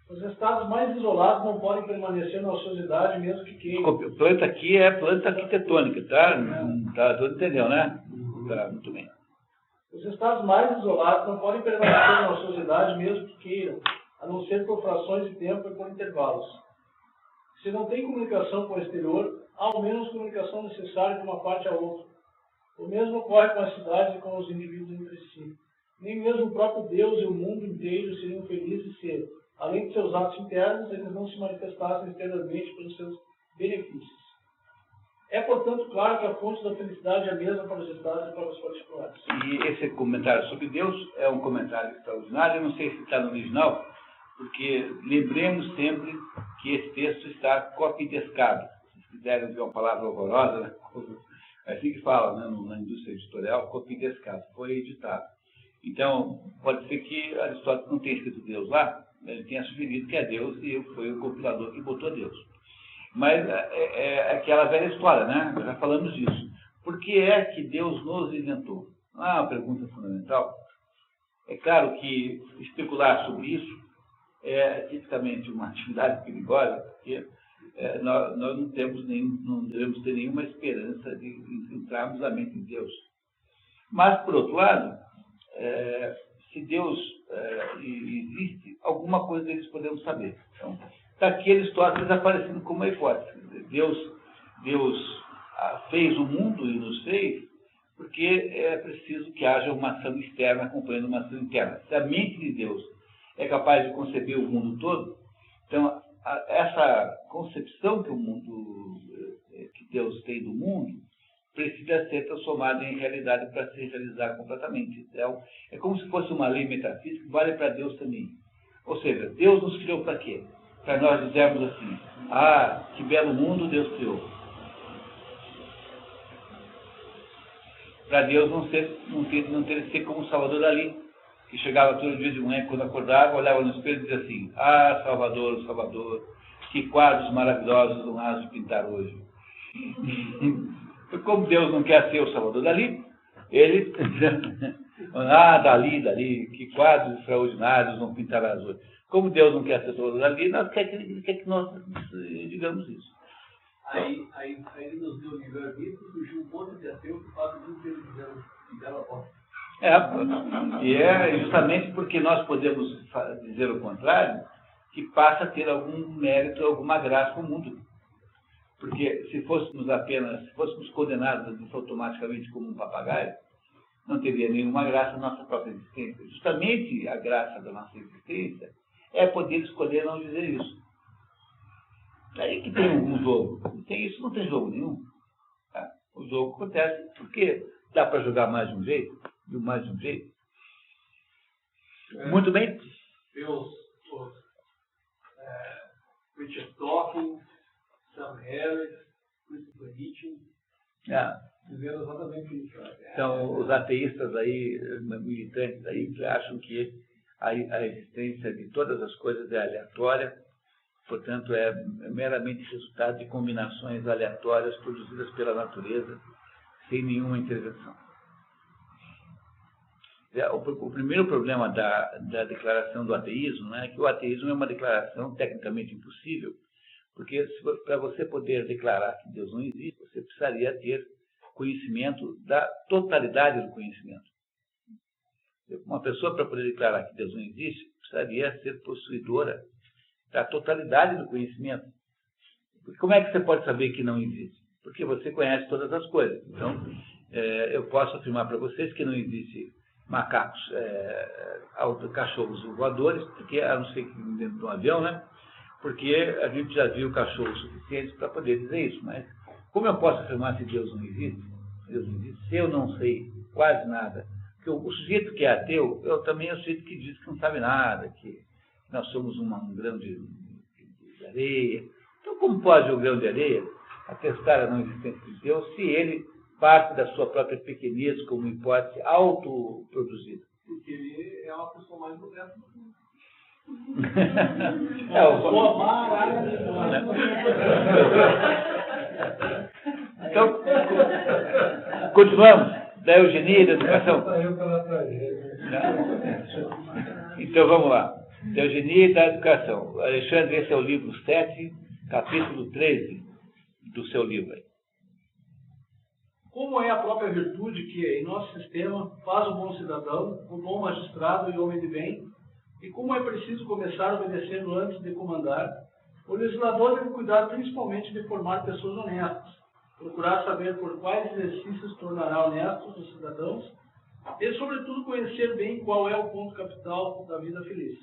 Os estados mais isolados não podem permanecer na ociosidade mesmo que queiram. Planta aqui é planta arquitetônica, tá? Tá, todo entendeu, né? Tá, muito bem. Os estados mais isolados não podem permanecer na ociosidade mesmo que queiram, a não ser por frações de tempo e por intervalos. Se não tem comunicação com o exterior, há ao menos comunicação necessária de uma parte a outra. O mesmo ocorre com as cidades e com os indivíduos entre si. Nem mesmo o próprio Deus e o mundo inteiro seriam felizes se, além de seus atos internos, eles não se manifestassem externamente pelos seus benefícios. É, portanto, claro que a fonte da felicidade é a mesma para os estados e para os particulares. E esse comentário sobre Deus é um comentário extraordinário. Eu não sei se está no original, porque lembremos sempre que esse texto está copidescado. Se quiserem ver uma palavra horrorosa, né? É assim que fala, né, na indústria editorial, copidescado, foi editado. Então, pode ser que Aristóteles não tenha escrito Deus lá, ele tenha sugerido que é Deus e foi o compilador que botou Deus. Mas é aquela velha história, né? Já falamos disso. Por que é que Deus nos inventou? Ah, uma pergunta fundamental. É claro que especular sobre isso é tipicamente uma atividade perigosa, porque nós não devemos ter nenhuma esperança de entrarmos na mente de Deus. Mas, por outro lado, se Deus existe, alguma coisa deles podemos saber. Então, está aqui Aristóteles aparecendo como uma hipótese. Deus fez o mundo e nos fez porque é preciso que haja uma ação externa acompanhando uma ação interna. Se a mente de Deus é capaz de conceber o mundo todo, então essa concepção que Deus tem do mundo precisa ser transformada em realidade para se realizar completamente. Então, é como se fosse uma lei metafísica que vale para Deus também. Ou seja, Deus nos criou para quê? Para nós dizermos assim, que belo mundo Deus criou. Para Deus não ter que ser como o Salvador Dalí, que chegava todo dia de manhã, quando acordava, olhava no espelho e dizia assim, Salvador, Salvador, que quadros maravilhosos do raso de pintar hoje. Como Deus não quer ser o Salvador Dalí, ele Dalí, que quadros extraordinários vão pintar as hoje. Como Deus não quer ser o Salvador Dalí, nós quer que nós digamos isso. Aí ele nos deu o livre-arbítrio, surgiu um monte de ateu que faz o que eles fizeram a porta. E é justamente porque nós podemos dizer o contrário que passa a ter algum mérito, alguma graça no mundo. Porque se fôssemos condenados automaticamente como um papagaio, não teria nenhuma graça na nossa própria existência. Justamente a graça da nossa existência é poder escolher não dizer isso. Daí que tem um jogo. Sem isso não tem jogo nenhum. Tá? O jogo acontece porque dá para jogar mais de um jeito, Muito bem. Richard Dawkins, Sam Harris, Christopher Hitchens, fizeram exatamente isso. Então, os ateístas aí, militantes aí, que acham que a existência de todas as coisas é aleatória, portanto, é meramente resultado de combinações aleatórias produzidas pela natureza, sem nenhuma intervenção. O primeiro problema da declaração do ateísmo, né, é que o ateísmo é uma declaração tecnicamente impossível, porque para você poder declarar que Deus não existe, você precisaria ter conhecimento da totalidade do conhecimento. Uma pessoa, para poder declarar que Deus não existe, precisaria ser possuidora da totalidade do conhecimento. Porque como é que você pode saber que não existe? Porque você conhece todas as coisas. Então, eu posso afirmar para vocês que não existe macacos, cachorros voadores, porque, a não ser que dentro de um avião, né? Porque a gente já viu cachorros suficientes para poder dizer isso. Mas como eu posso afirmar se Deus não existe? Deus não existe, se eu não sei quase nada. Porque o sujeito que é ateu, também é o sujeito que diz que não sabe nada, que nós somos um grão de areia. Então, como pode o grão de areia atestar a não existência de Deus se ele parte da sua própria pequenez como hipótese autoproduzida? Porque ele é uma pessoa mais modesta do mundo. Então, continuamos. Da eugenia e da educação. Então, vamos lá. Da eugenia e da educação. Alexandre, esse é o livro 7, capítulo 13 do seu livro. Como é a própria virtude que, em nosso sistema, faz o bom cidadão, o bom magistrado e homem de bem, e como é preciso começar obedecendo antes de comandar, o legislador deve cuidar principalmente de formar pessoas honestas, procurar saber por quais exercícios tornará honestos os cidadãos e, sobretudo, conhecer bem qual é o ponto capital da vida feliz.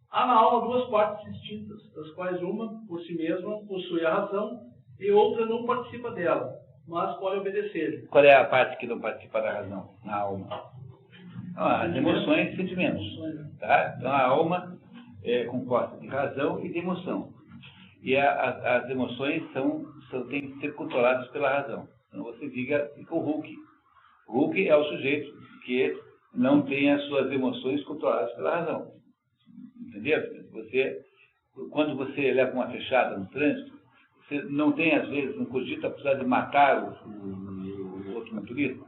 Há na alma duas partes distintas, das quais uma, por si mesma, possui a razão e outra não participa dela, mas pode obedecer. Qual é a parte que não participa da razão na alma? As emoções e sentimentos. Tá? Então, a alma é composta de razão e de emoção. E as emoções têm que ser controladas pela razão. Então, você fica o Hulk. O Hulk é o sujeito que não tem as suas emoções controladas pela razão. Entendeu? Quando você leva uma fechada no trânsito, você não tem, às vezes, um cogito a possibilidade de matar o outro motorista.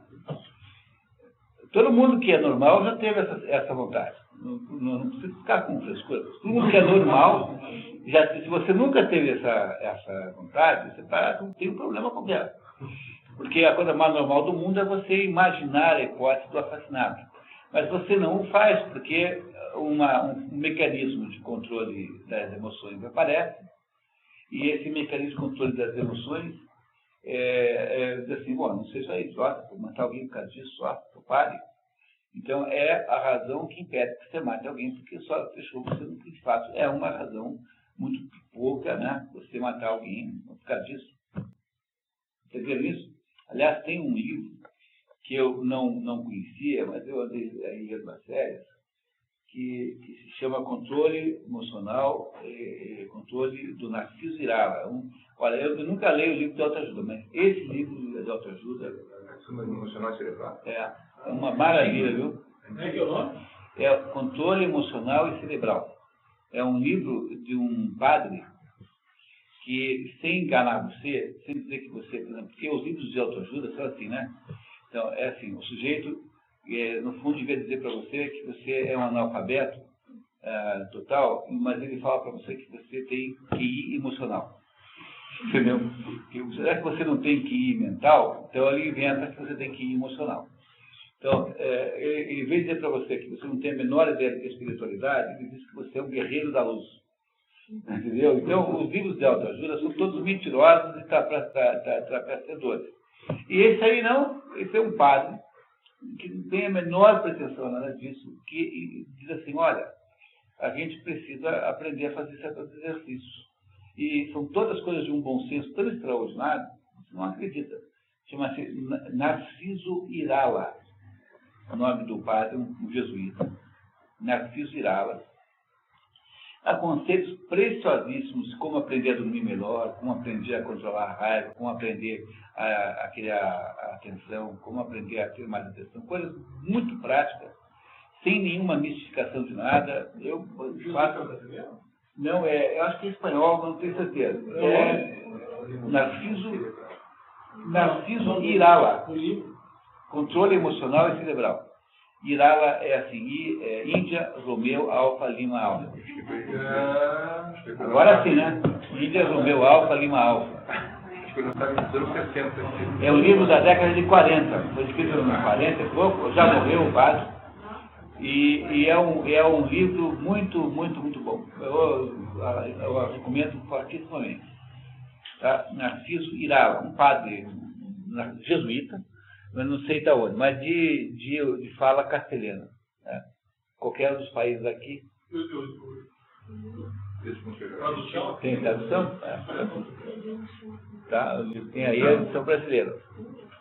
Todo mundo que é normal já teve essa vontade. Não precisa ficar com frescura. Todo mundo que é normal, se você nunca teve essa vontade, você tem um problema com ela. Porque a coisa mais normal do mundo é você imaginar a hipótese do assassinato. Mas você não o faz, porque um mecanismo de controle das emoções aparece, e esse mecanismo de controle das emoções diz assim, bom, não sei se é idiota, vou matar alguém por causa disso, só pare. Então, é a razão que impede que você mate alguém, porque só fechou você no de fato. É uma razão muito pouca, né, você matar alguém por causa disso. Vocês viram isso? Aliás, tem um livro que eu não conhecia, mas eu andei aí lendo umas férias, que se chama Controle Emocional e Controle do Narciso Irala. Olha, eu nunca leio o livro de autoajuda, mas esse livro de autoajuda é uma maravilha, viu? Como é que é o nome? É Controle Emocional e Cerebral. É um livro de um padre que, sem enganar você, sem dizer que você, por exemplo, porque os livros de autoajuda são assim, né? Então, é assim, o sujeito, no fundo, devia dizer para você que você é um analfabeto total, mas ele fala para você que você tem QI emocional. Entendeu? Será que você não tem QI mental? Então, ele inventa que você tem QI emocional. Então, ele veio dizer para você que você não tem a menor ideia de espiritualidade, ele diz que você é um guerreiro da luz. Entendeu? Então, os livros de autoajuda são todos mentirosos e trapacedores. E esse aí não, esse é um padre que não tem a menor pretensão nada disso, que diz assim, olha, a gente precisa aprender a fazer certos exercícios. E são todas coisas de um bom senso tão extraordinário, você não acredita. Chama-se Narciso Irala, o nome do padre, um jesuíta. Narciso Irala. Há conselhos preciosíssimos de como aprender a dormir melhor, como aprender a controlar a raiva, como aprender a criar atenção, como aprender a ter mais atenção. Coisas muito práticas, sem nenhuma mistificação de nada. Eu faço... Não, eu acho que é espanhol, mas não tenho certeza. Narciso Irala. Controle emocional e cerebral. Irala é assim, Índia, Romeu, Alfa, Lima, Alfa. Agora sim, né? Índia, Romeu, Alfa, Lima, Alfa. Acho que não está nos anos 60. É um livro da década de 40. Foi escrito nos 40 e pouco, já morreu o padre. E é um livro muito, muito, muito bom. Eu recomendo fortissimamente. Tá? Narciso Irala, um padre jesuíta, eu não sei de onde, mas de fala castelhana. Né? Qualquer dos países aqui. Tem tradução? Tá? Tem aí a edição brasileira.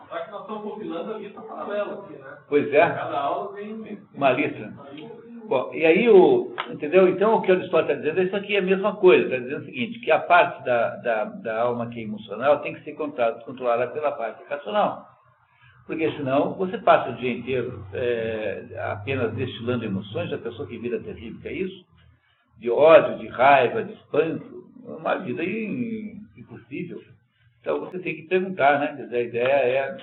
Só que nós estamos compilando a lista paralela aqui, né? Pois é. Cada aula vem uma lista. Bom, e aí, entendeu? Então, o que Aristóteles está dizendo, isso aqui é a mesma coisa. Está dizendo o seguinte, que a parte da alma que é emocional tem que ser controlada pela parte racional. Porque senão você passa o dia inteiro apenas destilando emoções, a pessoa que vira terrível, que é isso, de ódio, de raiva, de espanto, uma vida impossível. Então você tem que perguntar, né? Quer dizer, a ideia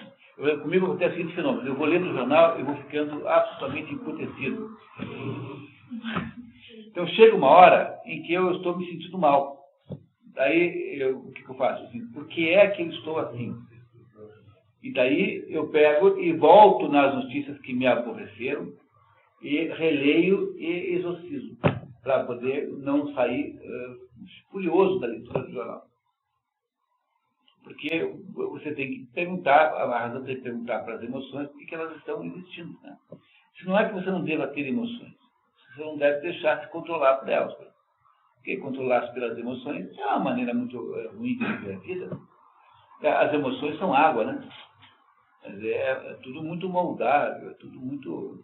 comigo acontece o seguinte fenômeno, eu vou lendo o jornal e vou ficando absolutamente emputecido. Então chega uma hora em que eu estou me sentindo mal. Daí, o que eu faço? Assim, por que é que eu estou assim? E daí eu pego e volto nas notícias que me aborreceram e releio e exorcizo, para poder não sair furioso da leitura do jornal. Porque você tem que perguntar, a razão tem que perguntar para as emoções por que elas estão existindo. Né? Se não é que você não deva ter emoções, você não deve deixar se controlar por elas. Porque controlar-se pelas emoções é uma maneira muito ruim de viver a vida. As emoções são água, né? É tudo muito moldável, é tudo muito...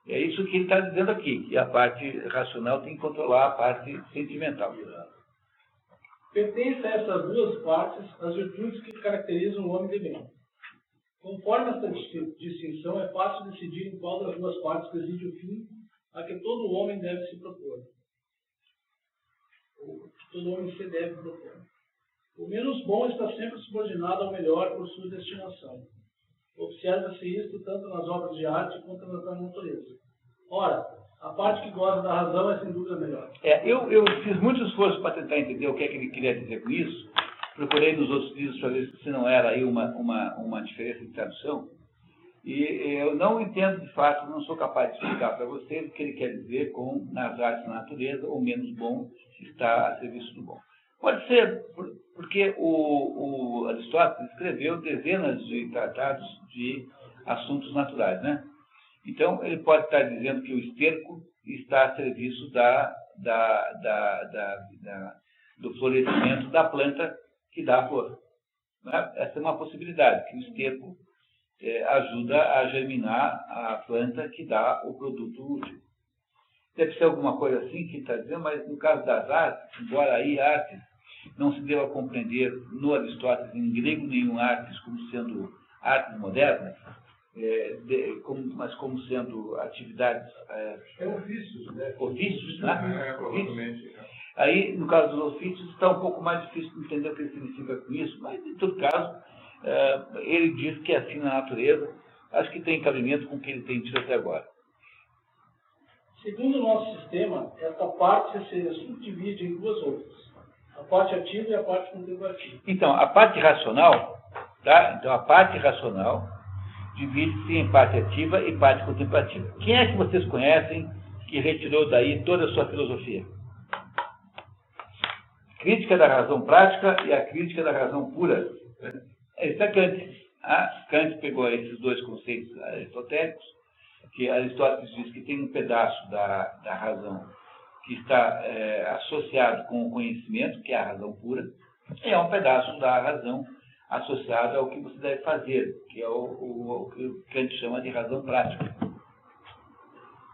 É isso que ele está dizendo aqui, que a parte racional tem que controlar a parte sentimental. Pertence a essas duas partes as virtudes que caracterizam o homem de bem. Conforme esta distinção, é fácil decidir em qual das duas partes reside o fim a que todo homem deve se propor. Ou que todo homem se deve propor. O menos bom está sempre subordinado ao melhor por sua destinação. Observa-se isto tanto nas obras de arte quanto nas da natureza. Ora, a parte que goza da razão é sem dúvida melhor. Eu fiz muito esforço para tentar entender o que é que ele queria dizer com isso. Procurei nos outros livros para ver se não era aí uma diferença de tradução. E eu não entendo de fato, não sou capaz de explicar para vocês o que ele quer dizer com nas artes da natureza, o menos bom está a serviço do bom. Pode ser, porque o Aristóteles escreveu dezenas de tratados de assuntos naturais, né? Então, ele pode estar dizendo que o esterco está a serviço do florescimento da planta que dá a flor. Né? Essa é uma possibilidade, que o esterco ajuda a germinar a planta que dá o produto útil. Deve ser alguma coisa assim que ele está dizendo, mas no caso das artes, embora aí artes não se deva compreender no Aristóteles, em grego nenhum, artes como sendo artes modernas, mas como sendo atividades... ofícios, né? Ofícios, né? Provavelmente. Aí, no caso dos ofícios, está um pouco mais difícil de entender o que ele significa com isso, mas, em todo caso, ele diz que é assim na natureza. Acho que tem cabimento com o que ele tem dito até agora. Segundo o nosso sistema, esta parte se subdivide em duas outras. A parte ativa e a parte contemplativa. Então, a parte racional, tá? Então, a parte racional divide-se em parte ativa e parte contemplativa. Quem é que vocês conhecem que retirou daí toda a sua filosofia? Crítica da razão prática e a crítica da razão pura. Isso é Kant. Kant pegou esses dois conceitos aristotélicos, que Aristóteles diz que tem um pedaço da razão que está associado com o conhecimento, que é a razão pura, e é um pedaço da razão associado ao que você deve fazer, que é o que Kant chama de razão prática.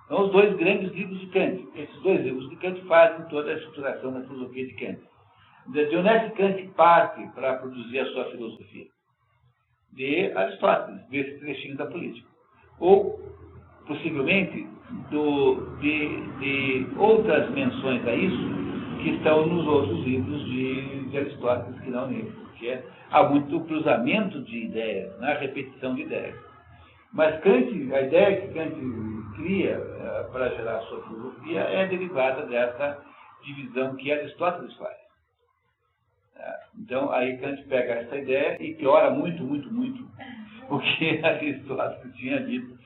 São os dois grandes livros de Kant. Esses dois livros de Kant fazem toda a estruturação da filosofia de Kant. De onde é que Kant parte para produzir a sua filosofia? De Aristóteles, desse trechinho da política. Ou, possivelmente, de outras menções a isso que estão nos outros livros de Aristóteles, que não nele, porque há muito cruzamento de ideias, repetição de ideias. Mas Kant, a ideia que Kant cria para gerar a sua filosofia é derivada dessa divisão que Aristóteles faz. Então, aí Kant pega essa ideia e piora muito, muito, muito o que Aristóteles tinha dito.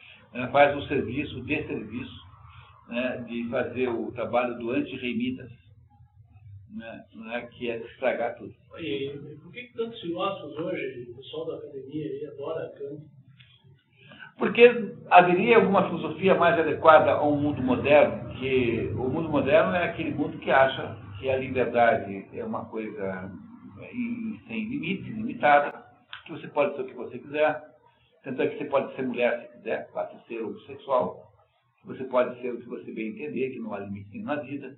Faz um serviço, o desserviço, de fazer o trabalho do anti-Reimidas, que é estragar tudo. E por que tantos filósofos hoje, o pessoal da academia, adora Kant? Porque haveria alguma filosofia mais adequada a um mundo moderno, que o mundo moderno é aquele mundo que acha que a liberdade é uma coisa sem limite, limitada, que você pode ser o que você quiser, tanto é que você pode ser mulher se quiser, basta ser homossexual, você pode ser o que você bem entender, que não há limite nenhum na vida,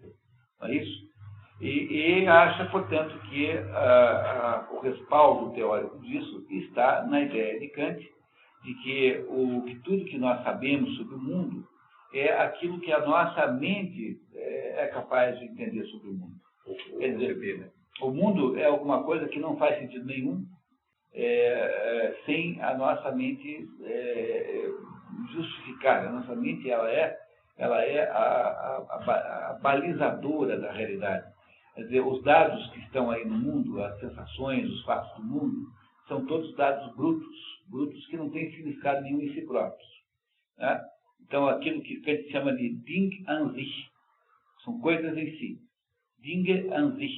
não é isso? E acha, portanto, que o respaldo teórico disso está na ideia de Kant, de que tudo que nós sabemos sobre o mundo é aquilo que a nossa mente é capaz de entender sobre o mundo. Quer dizer, o mundo é alguma coisa que não faz sentido nenhum sem a nossa mente justificar. A nossa mente ela é a balizadora da realidade. Quer dizer, os dados que estão aí no mundo, as sensações, os fatos do mundo, são todos dados brutos que não têm significado nenhum em si próprios. Então, aquilo que Kant chama de Ding an sich, são coisas em si. Dinge an sich,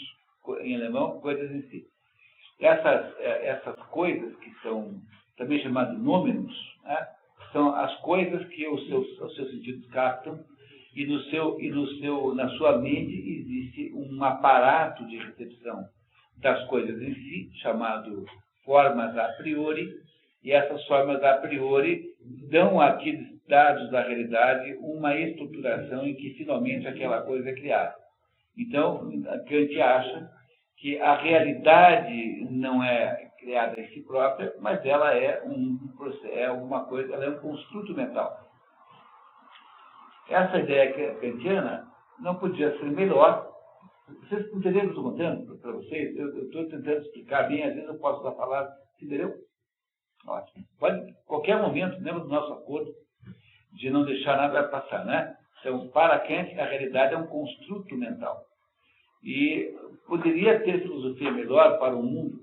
em alemão, coisas em si. Essas coisas, que são também chamadas nômenos, são as coisas que os seus sentidos captam, e na sua mente existe um aparato de recepção das coisas em si, chamado formas a priori, e essas formas a priori dão àqueles dados da realidade uma estruturação em que finalmente aquela coisa é criada. Então, Kant acha que a realidade não é criada em si própria, mas ela é uma coisa, ela é um construto mental. Essa ideia kantiana não podia ser melhor. Vocês entenderam o que eu estou contando para vocês? Eu estou tentando explicar bem, às vezes eu posso usar a palavra, entendeu? Ótimo. Pode, qualquer momento, lembra do nosso acordo de não deixar nada passar, né? Então, para Kant, a realidade é um construto mental. E poderia ter filosofia melhor para um mundo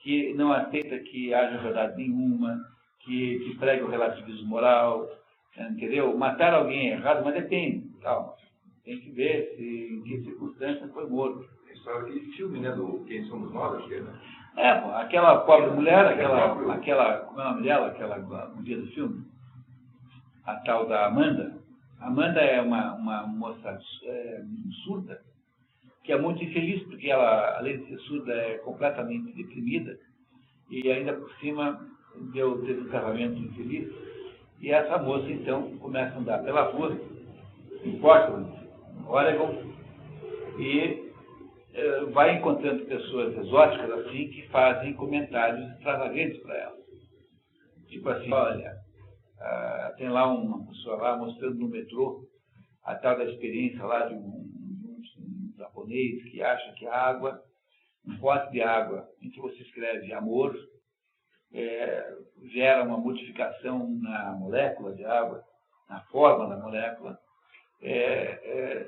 que não aceita que haja verdade nenhuma, que prega o relativismo moral, entendeu? Matar alguém é errado, mas depende. Calma. Tem que ver em que circunstância foi morto. E filme, né, do Quem Somos Nós, acho que é, né? Aquela pobre mulher, aquela, como é o nome dela, aquela mulher do filme? A tal da Amanda. Amanda é uma moça surda, que é muito infeliz, porque ela, além de ser surda, é completamente deprimida, e ainda por cima teve um casamento infeliz, e essa moça, então, começa a andar pela rua, em Portland, Oregon, e vai encontrando pessoas exóticas, assim, que fazem comentários extravagantes para ela. Tipo assim, olha, tem lá uma pessoa lá mostrando no metrô a tal da experiência lá de um japonês que acha que a água, um pote de água em que você escreve amor, gera uma modificação na molécula de água, na forma da molécula,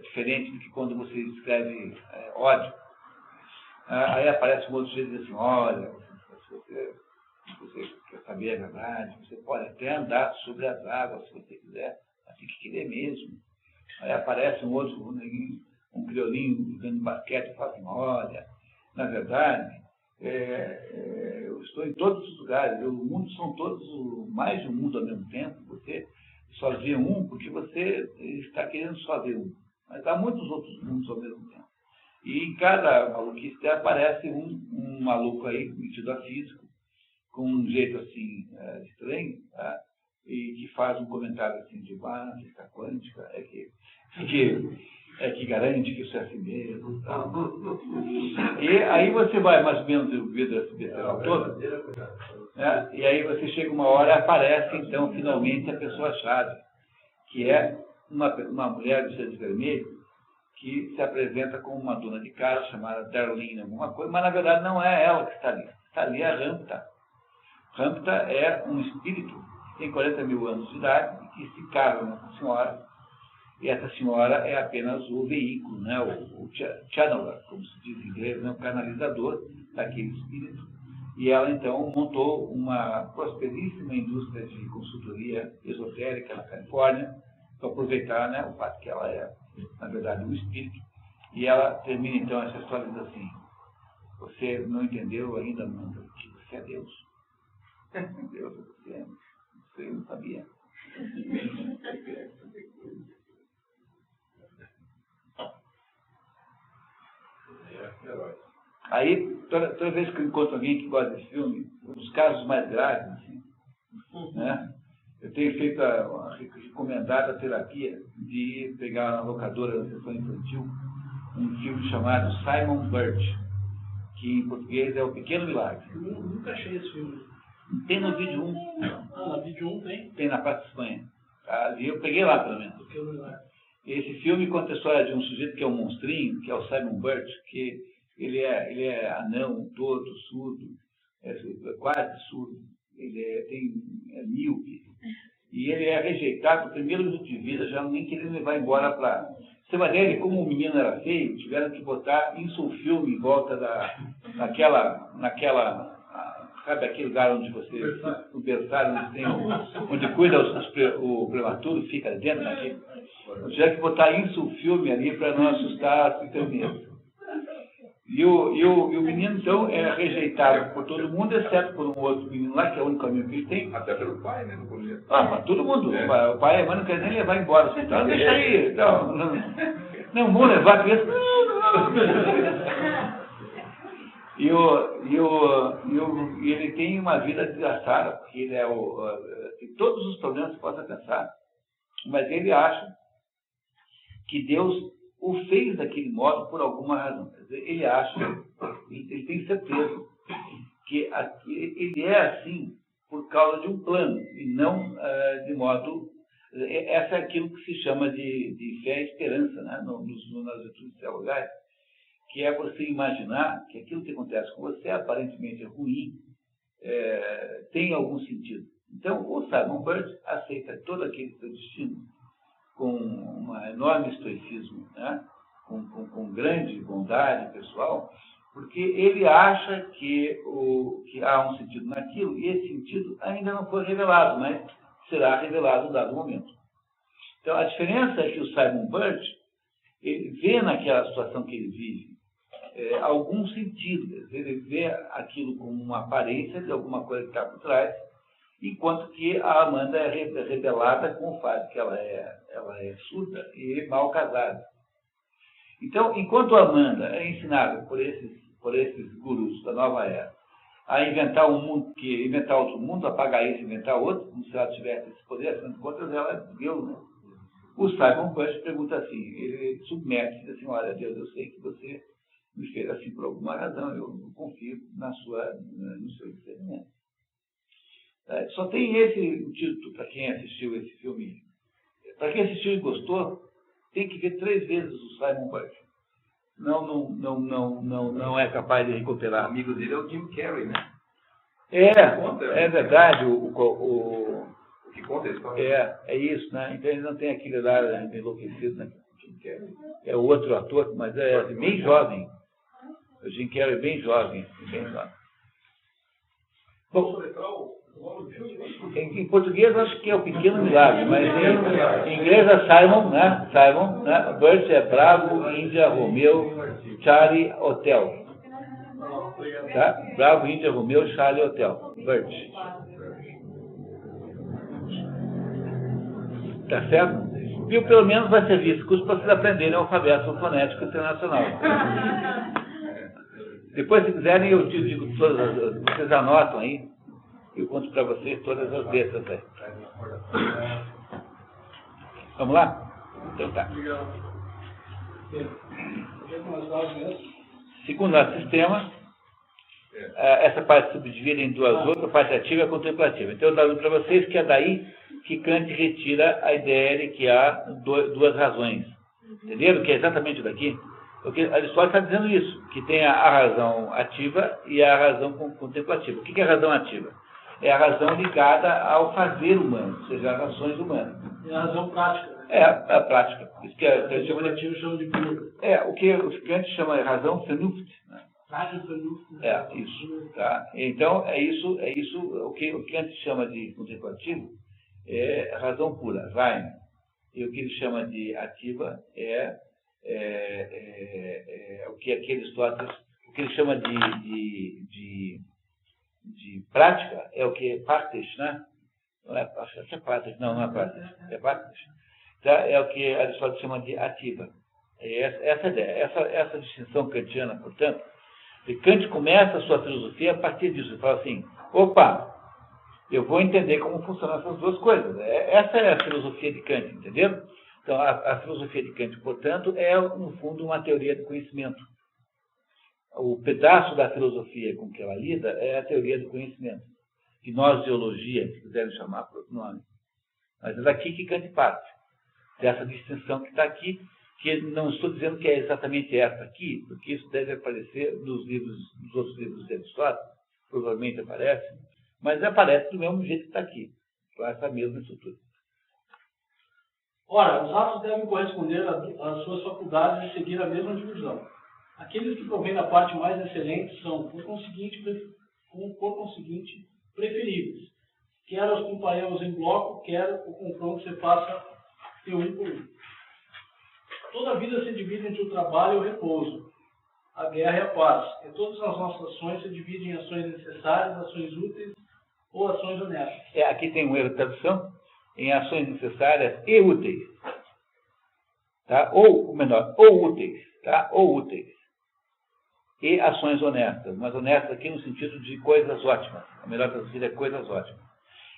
diferente do que quando você escreve ódio. Aí aparece um outro jeito e diz assim, olha, se você quer saber saber a verdade, você pode até andar sobre as águas, se você quiser, mas tem que querer mesmo. Aí aparece um outro, um criolinho jogando basquete e fala assim, olha, na verdade, eu estou em todos os lugares, o mundo são todos, mais de um mundo ao mesmo tempo, você só vê um porque você está querendo só ver um, mas há muitos outros mundos ao mesmo tempo. E em cada maluquice aparece um maluco aí, metido a físico, com um jeito assim estranho, tá? E que faz um comentário assim de física quântica, é que garante que isso é assim mesmo. Tá? E aí você vai mais ou menos ver essa besteira toda, né? E aí você chega uma hora e aparece então finalmente a pessoa-chave, que é uma mulher de vestido vermelho, que se apresenta como uma dona de casa chamada Darlene alguma coisa, mas na verdade não é ela que está ali. Está ali a Ramta. Ramta é um espírito que tem 40 mil anos de idade e que se casa com essa senhora. E essa senhora é apenas o veículo, né? o channeler, como se diz em inglês, né? O canalizador daquele espírito. E ela então montou uma prosperíssima indústria de consultoria esotérica na Califórnia, para aproveitar, né, o fato que ela é, na verdade, um espírito. E ela termina, então, essa história diz assim, você não entendeu ainda, Amanda, que você é Deus. Deus, você não sabia. Aí, toda vez que eu encontro alguém que gosta desse filme, um dos casos mais graves, assim, né? Eu tenho feito recomendado a terapia de pegar na locadora da sessão infantil um filme chamado Simon Birch, que em português é O Pequeno Milagre. Eu nunca achei esse filme. Tem no Vídeo 1. Na Vídeo 1 tem? Tem na Praça Espanha. Tá? E eu peguei lá, pelo menos. Pequeno Milagre. Esse filme conta a história de um sujeito que é um monstrinho, que é o Simon Birch, que ele é anão, todo, surdo, quase surdo, é míope. E ele é rejeitado no primeiro minuto de vida, já nem querendo levar embora para... Você vai ver, como o menino era feio, tiveram que botar insulfilme em volta naquela sabe aquele lugar onde você... O berçário, onde cuida o prematuro, fica dentro daquele... Tiveram que botar insulfilme ali para não assustar as enfermeiras. E o menino, então, é rejeitado por todo mundo, exceto por um outro menino lá, que é o único amigo que ele tem. Até pelo pai, né? No começo. Mas todo mundo. O pai e a mãe não querem nem levar embora. Então, deixa aí. Não vão levar a criança. E ele tem uma vida desgraçada, porque ele tem todos os problemas que possa pensar. Mas ele acha que Deus o fez daquele modo por alguma razão. Quer dizer, ele acha, ele tem certeza que ele é assim por causa de um plano, e não de modo... Essa é aquilo que se chama de fé e esperança, né? Nas virtudes teologais, que é você imaginar que aquilo que acontece com você, aparentemente ruim, tem algum sentido. Então, o Simon Birch aceita todo aquele seu destino com um enorme estoicismo, né? com grande bondade pessoal, porque ele acha que há um sentido naquilo, e esse sentido ainda não foi revelado, mas será revelado em dado momento. Então, a diferença é que o Simon Birch, ele vê naquela situação que ele vive algum sentido, ele vê aquilo como uma aparência de alguma coisa que está por trás, enquanto que a Amanda é rebelada com o fato que ela é surda e mal casada. Então, enquanto a Amanda é ensinada por esses gurus da nova era a inventar um mundo, inventar outro mundo, apagar isso, inventar outro, como se ela tivesse esse poder, afinal de contas, ela é Deus, né? O Simon Birch pergunta assim, ele submete, diz assim, olha, Deus, eu sei que você me fez assim por alguma razão, eu confio no seu discernimento. Só tem esse título para quem assistiu esse filme. Para quem assistiu e gostou, tem que ver 3 vezes o Simon Birch. Não é capaz de recuperar. O amigo dele é o Jim Carrey, né? É verdade. O que conta a história. É isso, né? Então ele não tem aquele lá enlouquecido, né? Jim Carrey. É o outro ator, mas é bem jovem. O Jim Carrey é bem jovem. Bem jovem. Bom, Em português acho que é o Pequeno Milagre, mas em inglês é Simon, né? Simon, né? Burt é Bravo, Índia, Romeu, Charlie, Hotel. Tá? Bravo, Índia, Romeu, Charlie, Hotel. Burt. Tá certo? E pelo menos vai servir esse curso para vocês aprenderem o alfabeto fonético internacional. Depois, se quiserem, eu digo todas vocês anotam aí. Eu conto para vocês todas as letras aí. Vamos lá? Então tá. Segundo nosso sistema, essa parte subdivide em duas outras, a parte ativa e a contemplativa. Então eu dou para vocês que é daí que Kant retira a ideia de que há duas razões. Entenderam? Que é exatamente daqui. Porque Aristóteles está dizendo isso, que tem a razão ativa e a razão contemplativa. O que é a razão ativa? É a razão ligada ao fazer humano, ou seja, às ações humanas. É a razão prática. É a prática. Isso que a gente chama de vida. o que os Kant chama de razão Vernunft. Né? É, isso. Tá? Então, é isso o que o Kant chama de contemplativo é razão pura, Rein. E o que ele chama de ativa é o que Aristóteles, o que ele chama de prática, é o que é Praktisch, né? Não é Praktisch, não é Praktisch, é Praktisch. Tá? É o que Aristóteles chama de ativa. Essa ideia, essa distinção kantiana, portanto, e Kant começa a sua filosofia a partir disso. Ele fala assim, opa, eu vou entender como funcionam essas duas coisas. Essa é a filosofia de Kant, entendeu? Então, a filosofia de Kant, portanto, é, no fundo, uma teoria do conhecimento. O pedaço da filosofia com que ela lida é a teoria do conhecimento. Gnoseologia, se quiserem chamar por outro nome. Mas é daqui que Kant parte. Dessa distinção que está aqui, que não estou dizendo que é exatamente essa aqui, porque isso deve aparecer nos outros livros de Aristóteles, provavelmente aparece, mas aparece do mesmo jeito que está aqui, com essa mesma estrutura. Ora, os atos devem corresponder às suas faculdades e seguir a mesma divisão. Aqueles que provêm da parte mais excelente são, por conseguinte, preferíveis. Quer os comparemos em bloco, quer o confronto se faça de um por um. Toda a vida se divide entre o trabalho e o repouso, a guerra e a paz. E todas as nossas ações se dividem em ações necessárias, ações úteis ou ações honestas. Aqui tem um erro de tradução, em ações necessárias e úteis. Tá? Ou úteis. Tá? Ou úteis. E ações honestas. Mas honestas aqui no sentido de coisas ótimas. A melhor tradução é coisas ótimas.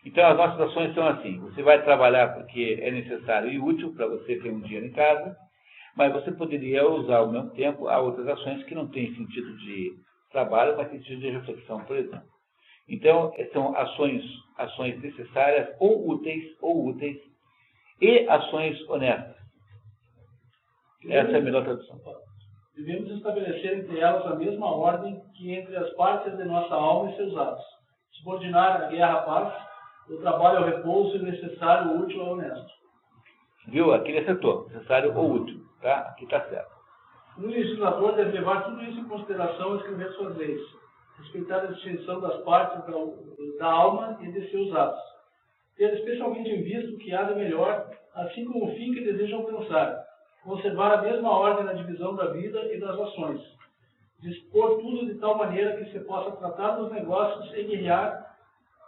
Então, as nossas ações são assim. Você vai trabalhar porque é necessário e útil para você ter um dinheiro em casa, mas você poderia usar ao mesmo tempo a outras ações que não têm sentido de trabalho, mas têm sentido de reflexão, por exemplo. Então, são ações necessárias ou úteis e ações honestas. Essa é a melhor tradução. Devemos estabelecer entre elas a mesma ordem que entre as partes de nossa alma e seus atos. Subordinar a guerra à paz, o trabalho ao repouso e necessário, útil ou honesto. Viu? Aqui ele acertou. Necessário ou útil. Tá? Aqui está certo. O legislador deve levar tudo isso em consideração ao escrever suas leis. Respeitar a distinção das partes da alma e de seus atos. Ter especialmente em vista o que há de melhor, assim como o fim que deseja alcançar. Conservar a mesma ordem na divisão da vida e das ações. Dispor tudo de tal maneira que se possa tratar dos negócios e guerrear,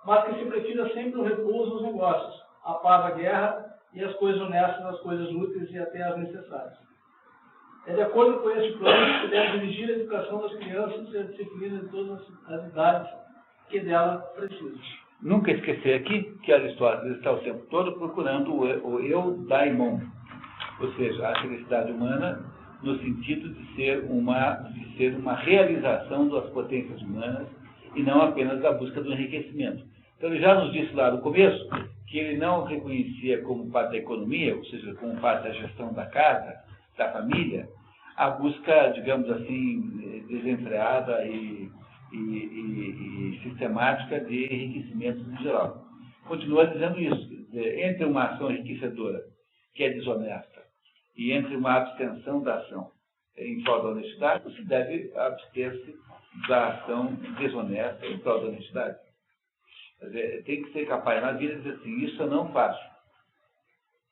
mas que se prefira sempre o repouso nos negócios, a paz à guerra e as coisas honestas nas coisas úteis e até as necessárias. É de acordo com este plano que se deve dirigir a educação das crianças e a disciplina de todas as idades que dela precisam. Nunca esquecer aqui que Aristóteles está o tempo todo procurando o eudaimon, ou seja, a felicidade humana no sentido de ser uma realização das potências humanas e não apenas a busca do enriquecimento. Então ele já nos disse lá no começo que ele não reconhecia como parte da economia, ou seja, como parte da gestão da casa, da família, a busca, digamos assim, desenfreada e sistemática de enriquecimento em geral. Continua dizendo isso. Entre uma ação enriquecedora, que é desonesta, e entre uma abstenção da ação em prol da honestidade, você deve abster-se da ação desonesta em prol da honestidade. Quer dizer, tem que ser capaz na vida de dizer assim, isso eu não faço.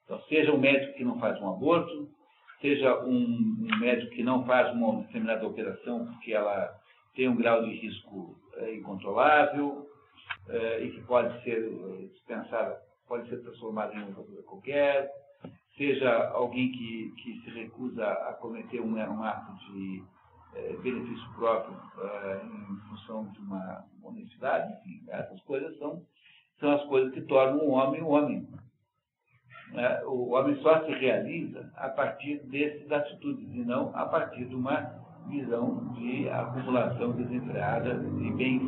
Então, seja um médico que não faz um aborto, seja um médico que não faz uma determinada operação porque ela tem um grau de risco incontrolável e que pode ser dispensada, pode ser transformada em outra coisa qualquer, seja alguém que se recusa a cometer um ato de benefício próprio em função de uma honestidade, enfim, essas coisas são as coisas que tornam o homem o homem. O homem só se realiza a partir dessas atitudes e não a partir de uma visão de acumulação desenfreada de bens,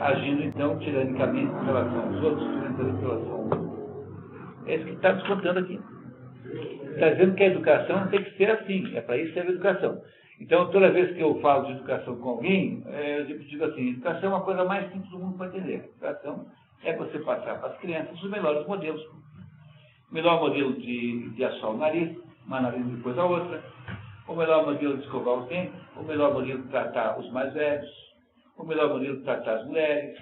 agindo então tiranicamente em relação aos outros, em relação ao outro. É isso que está descontando aqui. Está dizendo que a educação tem que ser assim, é para isso que serve a educação. Então, toda vez que eu falo de educação com alguém, eu digo assim, educação é uma coisa mais simples do mundo para entender. Educação é você passar para as crianças os melhores modelos. O melhor modelo de assar o nariz, uma nariz depois a outra. O melhor modelo de escovar os dentes. O melhor modelo de tratar os mais velhos. O melhor modelo de tratar as mulheres.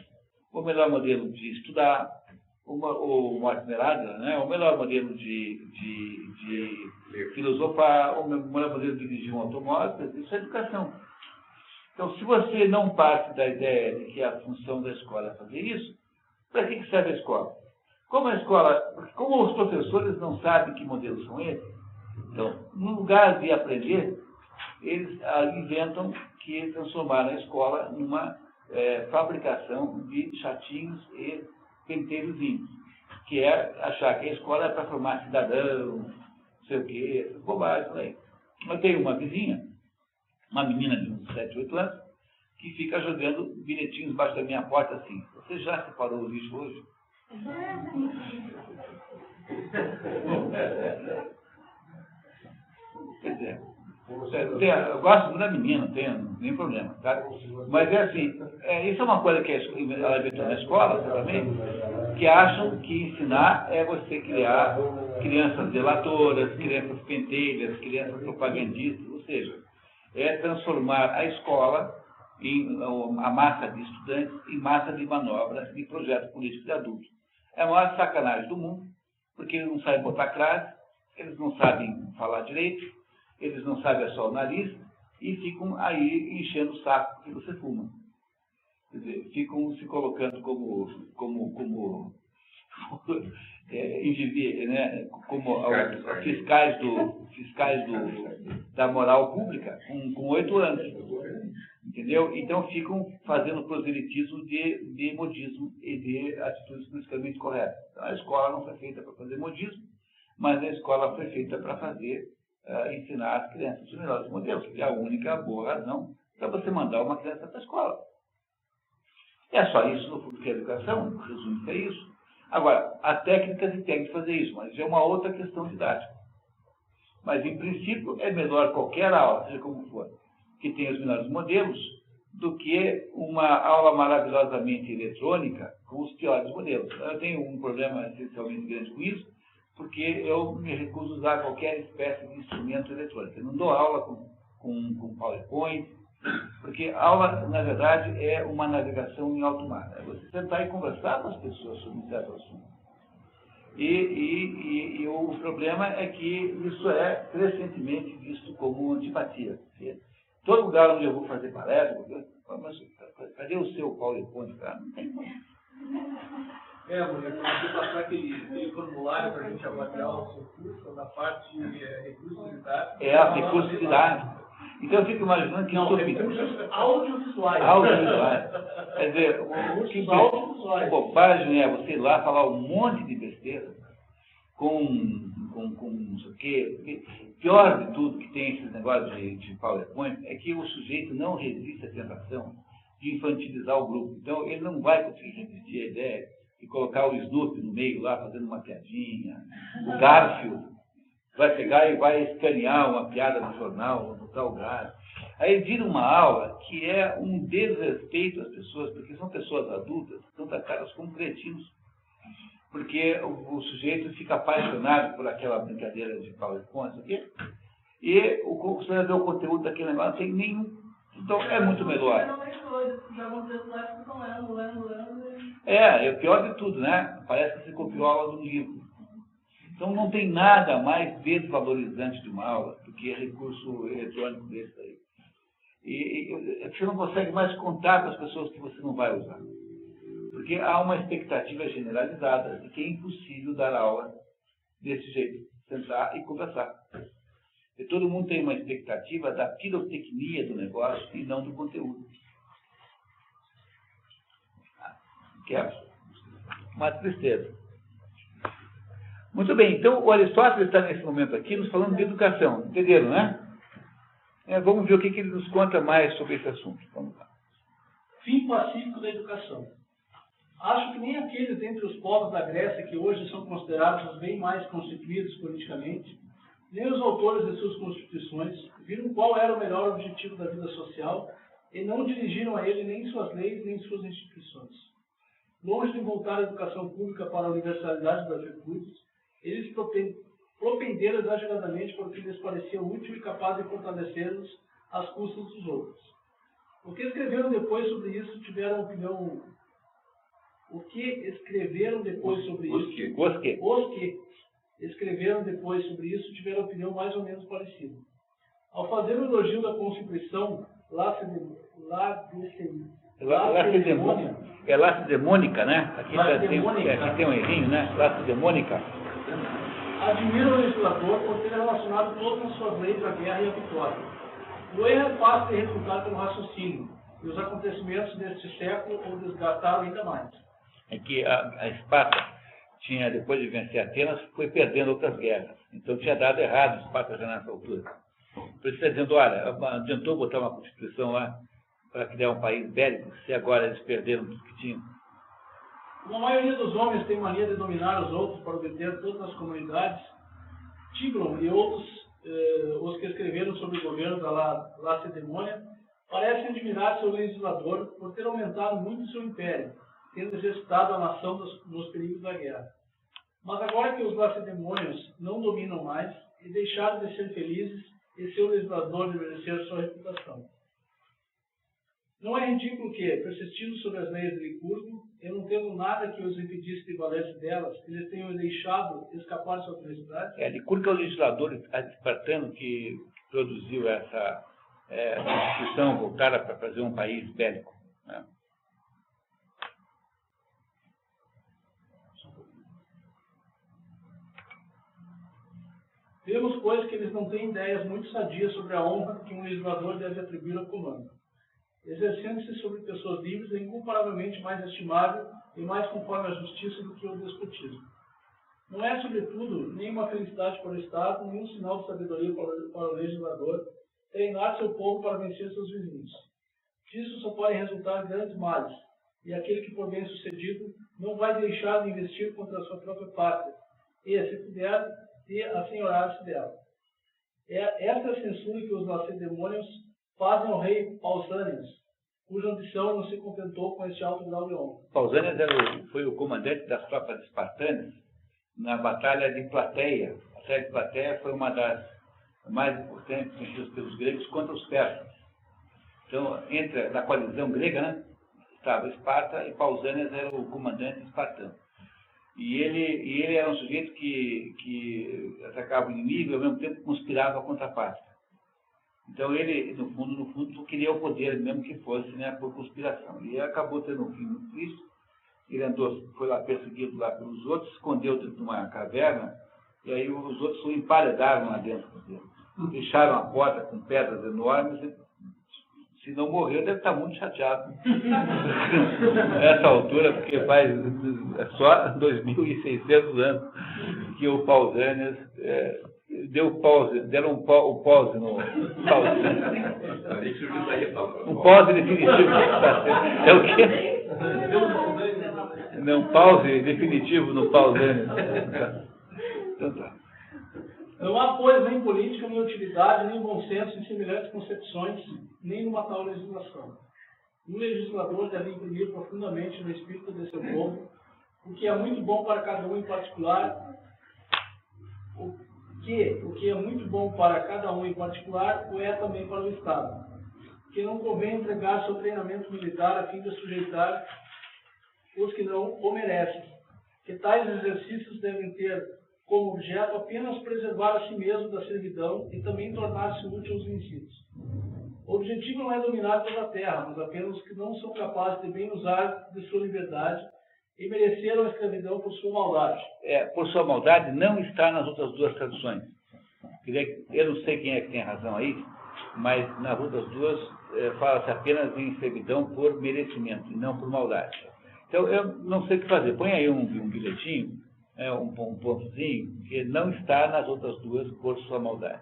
O melhor modelo de estudar. O Mortimer Adler, né? O melhor modelo de filosofar. O melhor modelo de dirigir um automóvel. Isso é educação. Então, se você não parte da ideia de que a função da escola é fazer isso, para que serve a escola? Como os professores não sabem que modelos são esses, então, no lugar de aprender, eles inventam que transformaram a escola numa fabricação de chatinhos e penteirozinhos, que é achar que a escola é para formar cidadão, não sei o quê, essas bobagens aí. Eu tenho uma vizinha, uma menina de uns 7, 8 anos, que fica jogando bilhetinhos embaixo da minha porta assim, você já separou o lixo hoje? Quer dizer, eu gosto muito da menina, não tenho nenhum problema, tá? Mas é assim, isso é uma coisa que ela inventou na escola, também, que acham que ensinar é você criar crianças delatoras, crianças penteiras, crianças propagandistas, ou seja, é transformar a escola a massa de estudantes em massa de manobras de projeto político de adultos. É a maior sacanagem do mundo, porque eles não sabem botar crase, eles não sabem falar direito, eles não sabem assar o nariz e ficam aí enchendo o saco que você fuma. Quer dizer, ficam se colocando como fiscais da moral pública com 8 anos. Entendeu? Então ficam fazendo proselitismo de modismo e de atitudes politicamente corretas. Então, a escola não foi feita para fazer modismo, mas a escola foi feita para ensinar as crianças os melhores modelos, que é a única boa razão para você mandar uma criança para a escola. É só isso no fundo que é educação, resumo que é isso. Agora, há técnicas e técnicas de fazer isso, mas é uma outra questão didática. Mas, em princípio, é melhor qualquer aula, seja como for, que tenha os melhores modelos, do que uma aula maravilhosamente eletrônica com os piores modelos. Eu tenho um problema essencialmente grande com isso, porque eu me recuso a usar qualquer espécie de instrumento eletrônico. Eu não dou aula com PowerPoint, porque aula, na verdade, é uma navegação em alto mar. É você sentar e conversar com as pessoas sobre um certo assunto. E o problema é que isso é crescentemente visto como antipatia. Todo lugar onde eu vou fazer palestra, mas cadê o seu PowerPoint? Não tem como. Mulher, você passar aquele formulário para a gente avaliar o seu curso, da parte de recursos didáticos. Recursos didáticos. Então eu fico imaginando que recursos audiovisuais. Quer dizer, que bobagem é você ir lá falar um monte de besteira com não sei o quê. Porque pior de tudo que tem esses negócios de PowerPoint é que o sujeito não resiste à tentação de infantilizar o grupo. Então ele não vai conseguir resistir à ideia de colocar o Snoopy no meio lá fazendo uma piadinha. O Garfield vai pegar e vai escanear uma piada no jornal, botar o Garfield. Aí vira uma aula que é um desrespeito às pessoas, porque são pessoas adultas que estão tratadas como cretinos. Porque o sujeito fica apaixonado por aquela brincadeira de PowerPoint, e você vê o conteúdo daquele negócio, não tem nenhum. Então é muito melhor. É o pior de tudo, né? Parece que você copiou a aula do livro. Então não tem nada mais desvalorizante de uma aula do que recurso eletrônico desse aí. E você não consegue mais contar com as pessoas que você não vai usar. Porque há uma expectativa generalizada de que é impossível dar aula desse jeito, sentar e conversar. E todo mundo tem uma expectativa da pirotecnia do negócio e não do conteúdo. Que é uma tristeza. Muito bem, então o Aristóteles está nesse momento aqui nos falando de educação, entenderam, né? Vamos ver o que ele nos conta mais sobre esse assunto. Vamos lá. Fim pacífico da educação. Acho que nem aqueles entre os povos da Grécia que hoje são considerados os bem mais constituídos politicamente, nem os autores de suas constituições viram qual era o melhor objetivo da vida social e não dirigiram a ele nem suas leis nem suas instituições. Longe de voltar a educação pública para a universalidade das virtudes, eles propenderam exageradamente para o que lhes parecia útil e capaz de fortalecê-los às custas dos outros. O que escreveram depois sobre isso tiveram opinião... Os que escreveram depois sobre isso tiveram opinião mais ou menos parecida. Ao fazer o elogio da Constituição lacedemônica, né? Aqui tem um errinho, né? Lacedemônica. Admira o legislador por ter relacionado todas as suas leis à guerra e à vitória. O erro é fácil de refutar pelo raciocínio, e os acontecimentos deste século o desgastaram ainda mais. É que a Esparta tinha, depois de vencer Atenas, foi perdendo outras guerras. Então tinha dado errado Esparta já nessa altura. Por isso está dizendo, olha, adiantou botar uma Constituição lá para criar um país bélico, se agora eles perderam tudo que tinham. Como a maioria dos homens tem mania de dominar os outros para obter todas as comunidades, Tigron e outros, os que escreveram sobre o governo da Lacedemônia, parecem admirar seu legislador por ter aumentado muito seu império, tendo exercitado a nação nos perigos da guerra. Mas agora que os lacedemônios não dominam mais e deixaram de ser felizes e seu legislador de merecer sua reputação. Não é ridículo que, persistindo sobre as leis de Licurgo, e não tendo nada que os impedisse de valer-se delas, eles tenham deixado escapar sua felicidade? Licurgo é o legislador espartano que produziu essa Constituição voltada para fazer um país bélico, né? Vemos, pois, que eles não têm ideias muito sadias sobre a honra que um legislador deve atribuir ao comando. Exercendo-se sobre pessoas livres é incomparavelmente mais estimável e mais conforme à justiça do que o despotismo. Não é, sobretudo, nem uma felicidade para o Estado, nem um sinal de sabedoria para o legislador treinar seu povo para vencer seus vizinhos. Disso só podem resultar grandes males, e aquele que for bem sucedido não vai deixar de investir contra a sua própria pátria, e, se puder, de assenhorar-se dela. Esta é a censura que os lacedemônios fazem ao rei Pausânias, cuja ambição não se contentou com este alto grau de honra. Pausânias foi o comandante das tropas espartanas na Batalha de Plateia. A Batalha de Plateia foi uma das mais importantes vencidas pelos gregos contra os persas. Então, na coalizão grega, né, estava Esparta e Pausânias era o comandante espartano. E ele era um sujeito que atacava o inimigo e ao mesmo tempo conspirava contra a pátria. Então ele, no fundo, queria o poder, mesmo que fosse, né, por conspiração. E acabou tendo um fim muito triste. Ele foi lá perseguido lá pelos outros, escondeu dentro de uma caverna, e aí os outros o emparedaram lá dentro dele. Fecharam a porta com pedras enormes. Se não morreu, deve estar muito chateado nessa altura, porque faz só 2.600 anos que o Pausânias deram um pause no Pausânias. Um pause definitivo. É o quê? Não, pause definitivo no Pausânias. Então tá. Não há, pois, nem política, nem utilidade, nem bom senso em semelhantes concepções, nem numa tal legislação. Um legislador deve imprimir profundamente no espírito de seu povo o que é muito bom para cada um em particular, o que é muito bom para cada um em particular, o é também para o Estado. Que não convém entregar seu treinamento militar a fim de sujeitar os que não o merecem, que tais exercícios devem ter como objeto apenas preservar a si mesmo da servidão e também tornar-se útil aos vencidos. O objetivo não é dominar toda a terra, mas apenas os que não são capazes de bem usar de sua liberdade e mereceram a escravidão por sua maldade. Por sua maldade não está nas outras duas traduções. Eu não sei quem é que tem razão aí, mas nas outras duas fala-se apenas em servidão por merecimento e não por maldade. Então eu não sei o que fazer. Põe aí um bilhetinho, um pontozinho, que não está nas outras duas por sua maldade.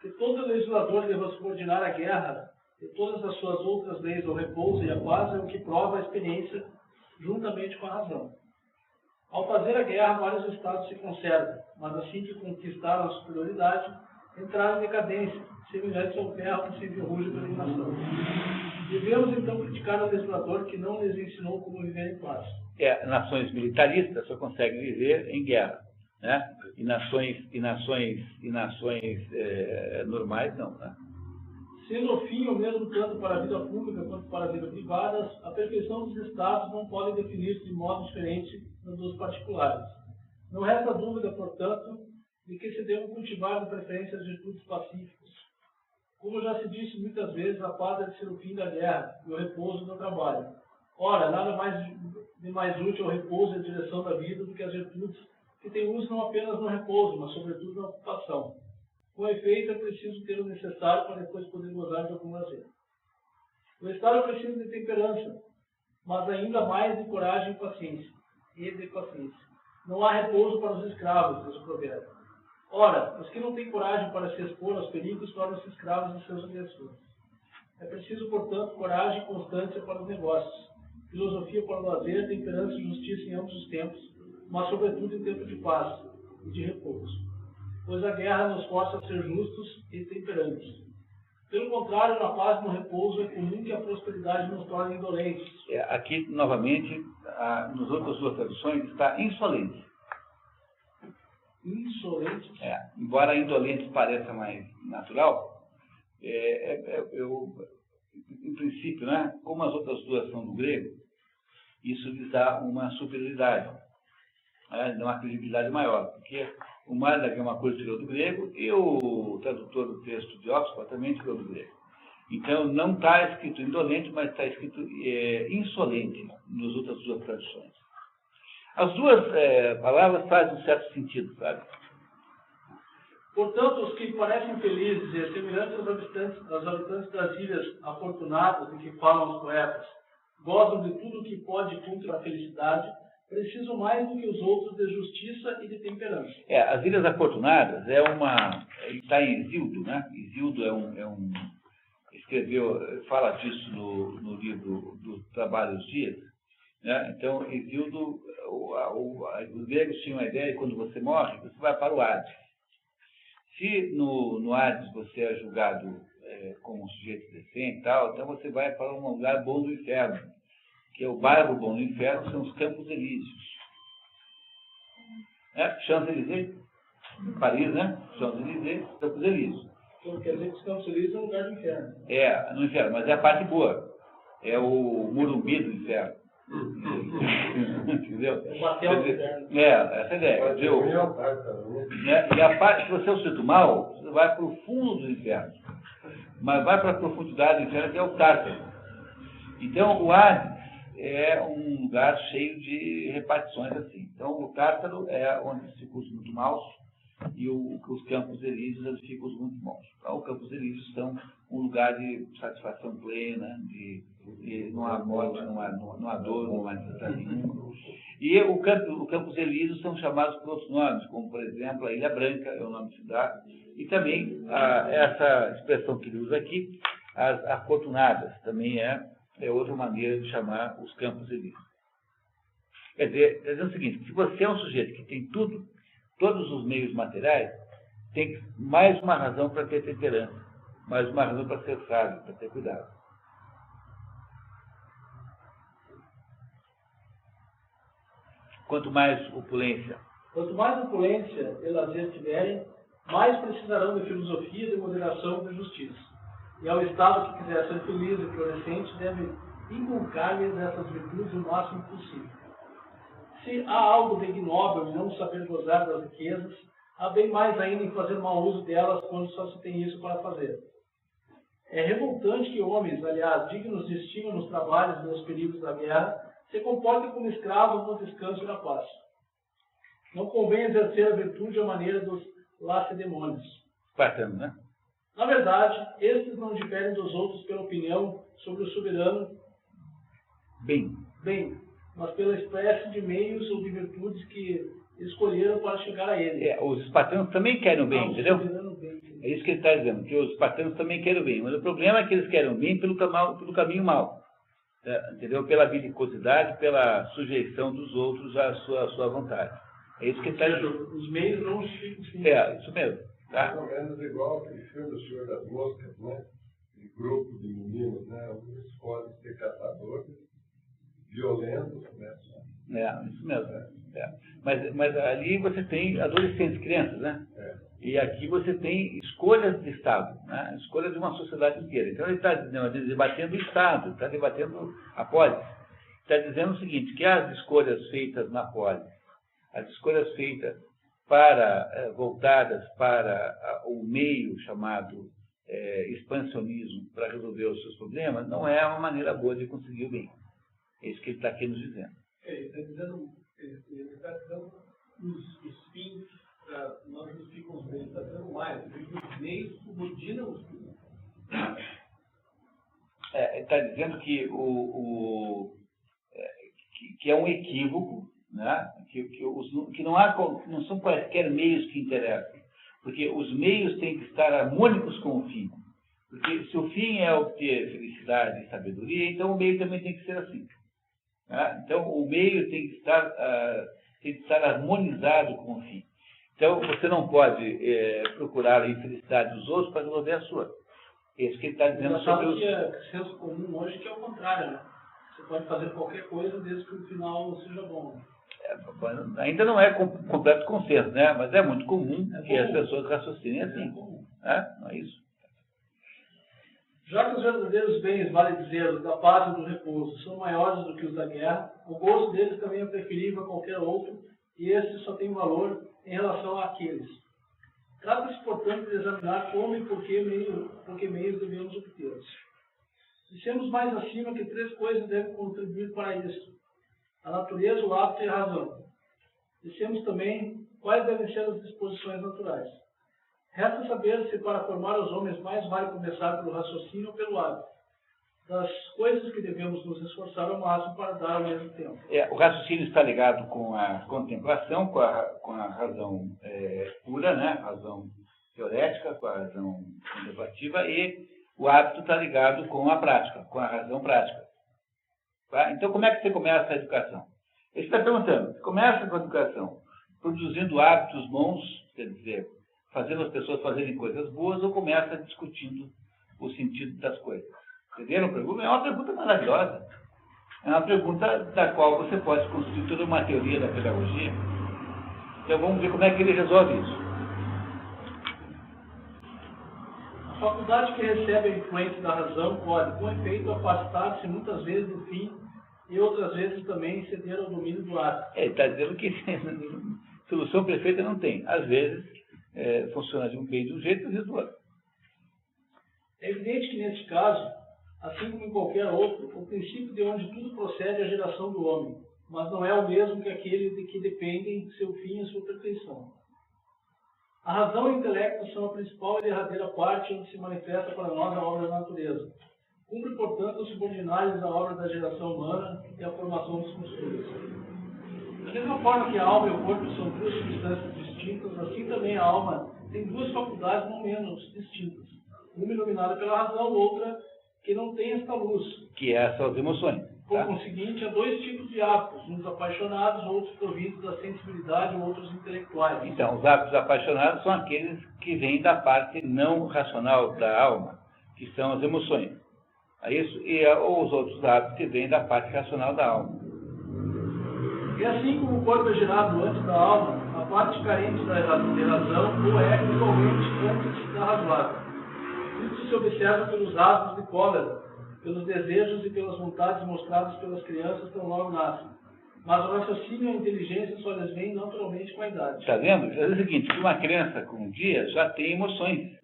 Que todo legislador deva subordinar a guerra e todas as suas outras leis ao repouso e à paz é o que prova a experiência juntamente com a razão. Ao fazer a guerra, vários estados se conservam, mas assim que conquistaram a superioridade, entraram em decadência, semelhantes ao ferro que se enferruja pela inação. Devemos então criticar o legislador que não lhes ensinou como viver em paz. Nações militaristas só conseguem viver em guerra, né? E nações normais não, né? Sendo o fim o mesmo tanto para a vida pública quanto para a vida privada, a perfeição dos estados não pode definir-se de modo diferente dos particulares. Não resta dúvida, portanto, de que se devem cultivar de preferência as virtudes pacíficas. Como já se disse muitas vezes, a paz deve ser o fim da guerra e o repouso do trabalho. Ora, nada mais útil ao repouso e à direção da vida do que as virtudes que têm uso não apenas no repouso, mas sobretudo na ocupação. Com efeito, é preciso ter o necessário para depois poder gozar de algum lazer. O Estado precisa de temperança, mas ainda mais de coragem e de paciência. Não há repouso para os escravos, diz o provérbio. Ora, os que não têm coragem para se expor aos perigos tornam-se escravos de seus agressores. É preciso, portanto, coragem e constância para os negócios, filosofia para o lazer, temperança e justiça em ambos os tempos, mas sobretudo em tempo de paz e de repouso. Pois a guerra nos força a ser justos e temperantes. Pelo contrário, na paz e no repouso é comum que a prosperidade nos torne indolentes. Aqui, novamente, nas outras duas traduções, está insolente. Insolentes? Embora indolente pareça mais natural, em princípio, né, como as outras duas são do grego, isso lhes dá uma superioridade, dá uma credibilidade maior, porque o Mardak é uma coisa que tirou do grego e o tradutor do texto de Oxford também tirou do grego. Então, não está escrito indolente, mas está escrito insolente nas outras duas traduções. As duas palavras fazem um certo sentido, sabe? Portanto, os que parecem felizes e semelhantes aos habitantes das ilhas afortunadas de que falam os poetas, gozam de tudo o que pode contra a felicidade, precisam mais do que os outros de justiça e de temperança. As Ilhas Afortunadas está em Hesíodo, né? Hesíodo fala disso no livro do Trabalho dos Dias, né? Então, Hesíodo, os gregos tinham a ideia de que quando você morre, você vai para o Hades. Se no Hades você é julgado como um sujeito decente e tal, então você vai para um lugar bom do inferno, que é o bairro bom do inferno, são os Campos Elíseos. Champs-Élysées, Paris, né? Champs-Élysées, Campos Elíseos. Então, quer dizer que os Campos Elíseos é um lugar do inferno. No inferno, mas é a parte boa. É o Morumbi do inferno. Entendeu? É o batel do inferno. Essa é a ideia. E a parte, se você é o sujeito mal, você vai para o fundo do inferno. Mas vai para a profundidade do inferno, que é o Tártaro. Então, o Hades é um lugar cheio de repartições assim. Então, o Tártaro é onde ficam os muito maus e os Campos Elíseos onde ficam os muito bons. Então, os Campos Elíseos são um lugar de satisfação plena, de não há morte, não há dor, não há necessidade nenhuma. E o Campos Elíseos são chamados por outros nomes, como, por exemplo, a Ilha Branca é o nome de cidade, e também essa expressão que ele usa aqui, as afortunadas, também é outra maneira de chamar os Campos Elíseos. Quer dizer o seguinte, se você é um sujeito que tem tudo, todos os meios materiais, tem mais uma razão para ter temperança, mais uma razão para ser sábio, para ter cuidado. Quanto mais opulência e lazer tiverem, mais precisarão de filosofia, de moderação e de justiça. E ao Estado que quiser ser feliz e florescente, deve inculcar-lhes essas virtudes o máximo possível. Se há algo de ignóbil em não saber gozar das riquezas, há bem mais ainda em fazer mau uso delas quando só se tem isso para fazer. É revoltante que homens, aliás, dignos de estima nos trabalhos e nos perigos da guerra, se comportem como escravos no descanso e na paz. Não convém exercer a virtude à maneira dos lacedemônios. Espartanos, né? Na verdade, estes não diferem dos outros pela opinião sobre o soberano bem, mas pela espécie de meios ou de virtudes que escolheram para chegar a ele. Os espartanos também querem o bem, entendeu? Bem. É isso que ele está dizendo, que os espartanos também querem o bem. Mas o problema é que eles querem o bem pelo caminho mau. Entendeu? Pela belicosidade, pela sujeição dos outros à sua vontade. É isso que ele está dizendo. Os meios não justificam sim. Isso mesmo. Tá? Mais ou menos igual aquele filme do Senhor das Moscas, né? De grupo de meninos, né? Eles podem ser caçadores, violentos, né? Isso mesmo. Mas ali você tem adolescentes, crianças, né? E aqui você tem escolhas de Estado, né? Escolhas de uma sociedade inteira. Então ele está debatendo o Estado, está debatendo a polis. Está dizendo o seguinte, que as escolhas feitas na polis, as escolhas feitas voltadas para o meio chamado expansionismo para resolver os seus problemas, não é uma maneira boa de conseguir o bem. É isso que ele está aqui nos dizendo. Ele está dizendo os fins não justificam os meios, está dizendo mais, os meios subordinam os fins. Ele está dizendo que que é um equívoco, né? que não são quaisquer meios que interessam, porque os meios têm que estar harmônicos com o fim. Porque se o fim é obter felicidade e sabedoria, então o meio também tem que ser assim. Né? Então o meio tem que estar harmonizado com o fim. Então você não pode procurar a infelicidade dos outros para resolver a sua. É isso que ele está dizendo sobre o... senso comum hoje que é o contrário, né? Você pode fazer qualquer coisa desde que o final seja bom. Ainda não é completo consenso, né? Mas é muito comum que as pessoas raciocinem assim. Não é isso? Já que os verdadeiros bens, vale dizer, da paz e do repouso, são maiores do que os da guerra, o gozo deles também é preferível a qualquer outro, e este só tem valor em relação àqueles. Trata-se, portanto, de examinar como e por que meios devemos obtê-los. Dissemos mais acima que 3 coisas devem contribuir para isso: a natureza, o hábito e a razão. Dissemos também quais devem ser as disposições naturais. Resta saber se para formar os homens mais vale começar pelo raciocínio ou pelo hábito. Das coisas que devemos nos esforçar ao máximo para dar ao mesmo tempo. O raciocínio está ligado com a contemplação, com a razão pura, né? A razão teorética, com a razão contemplativa, e o hábito está ligado com a prática, com a razão prática. Tá? Então, como é que você começa a educação? Ele está perguntando, você começa com a educação produzindo hábitos bons, quer dizer, fazendo as pessoas fazerem coisas boas, ou começa discutindo o sentido das coisas? Entenderam a pergunta? É uma pergunta maravilhosa. É uma pergunta da qual você pode construir toda uma teoria da pedagogia. Então vamos ver como é que ele resolve isso. A faculdade que recebe a influência da razão pode, com efeito, afastar-se muitas vezes do fim e outras vezes também ceder ao domínio do hábito. Ele está dizendo que solução perfeita não tem. Às vezes funciona de um jeito e às vezes do outro. É evidente que, neste caso, assim como em qualquer outro, o princípio de onde tudo procede é a geração do homem, mas não é o mesmo que aquele de que dependem seu fim e sua perfeição. A razão e o intelecto são a principal e derradeira parte onde se manifesta para nós a obra da natureza. Cumpre, portanto, subordinar-lhes a obra da geração humana e a formação dos costumes. Da mesma forma que a alma e o corpo são 2 substâncias distintas, assim também a alma tem 2 faculdades não menos distintas. Uma iluminada pela razão, outra que não tem esta luz. Que são as emoções. Por conseguinte, há 2 tipos de hábitos, uns apaixonados, outros provindos da sensibilidade, outros intelectuais. Então, os hábitos apaixonados são aqueles que vêm da parte não racional da alma, que são as emoções. É isso? Ou os outros hábitos que vêm da parte racional da alma. E assim como o corpo é gerado antes da alma, a parte carente de razão ou é igualmente antes da razoável. Isso se observa pelos atos de cólera, pelos desejos e pelas vontades mostradas pelas crianças tão logo nascem. Mas o raciocínio e a inteligência só lhes vêm naturalmente com a idade. Está vendo? É o seguinte, que uma criança com um dia já tem emoções,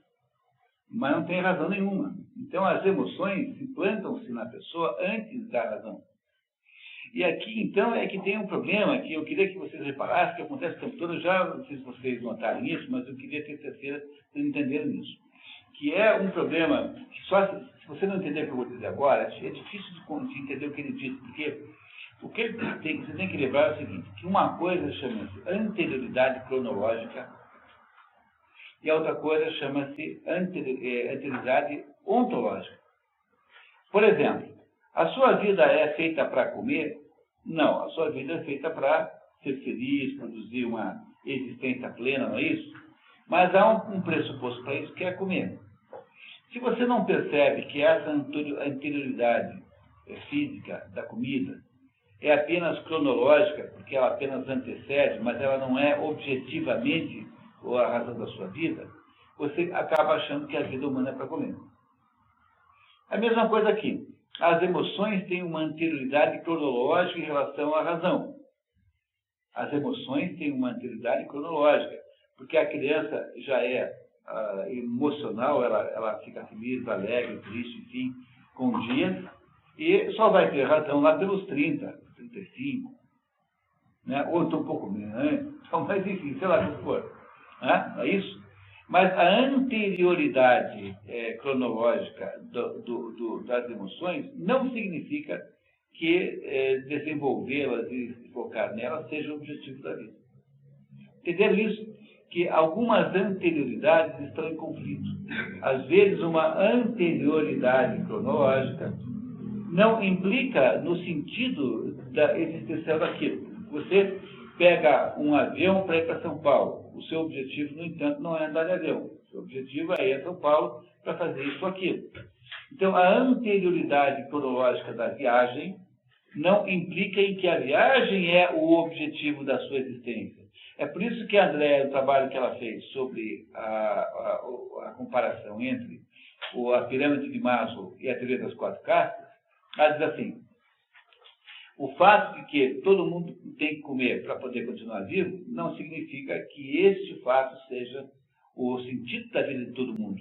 mas não tem razão nenhuma. Então as emoções implantam-se na pessoa antes da razão. E aqui, então, é que tem um problema que eu queria que vocês reparassem, que acontece o tempo todo, eu já não sei se vocês notaram isso, mas eu queria ter certeza de vocês entenderam isso. Que é um problema que só se você não entender o que eu vou dizer agora, é difícil de entender o que ele diz, porque o que você tem que lembrar é o seguinte, que uma coisa chama-se anterioridade cronológica e a outra coisa chama-se anterioridade ontológica. Por exemplo, a sua vida é feita para comer? Não, a sua vida é feita para ser feliz, produzir uma existência plena, não é isso? Mas há um pressuposto para isso, que é comer. Se você não percebe que essa anterioridade física da comida é apenas cronológica, porque ela apenas antecede, mas ela não é objetivamente a razão da sua vida, você acaba achando que a vida humana é para comer. A mesma coisa aqui. As emoções têm uma anterioridade cronológica em relação à razão. As emoções têm uma anterioridade cronológica, porque a criança já é emocional, ela fica feliz, alegre, triste, enfim, com o dia, e só vai ter razão lá pelos 30, 35, né? Ou então um pouco menos, né? Então, mas enfim, sei lá o que for. Né? É isso? Mas a anterioridade cronológica das emoções não significa que desenvolvê-las e focar nelas seja o objetivo da vida. Entenderam isso? Que algumas anterioridades estão em conflito. Às vezes, uma anterioridade cronológica não implica no sentido da existencial daquilo. Você pega um avião para ir para São Paulo. O seu objetivo, no entanto, não é andar de avião. O seu objetivo é ir a São Paulo para fazer isso ou aquilo. Então, a anterioridade cronológica da viagem não implica em que a viagem é o objetivo da sua existência. É por isso que a Andréa, no trabalho que ela fez sobre a comparação entre a pirâmide de Maslow e a teoria das 4 castas, ela diz assim: o fato de que todo mundo tem que comer para poder continuar vivo não significa que este fato seja o sentido da vida de todo mundo.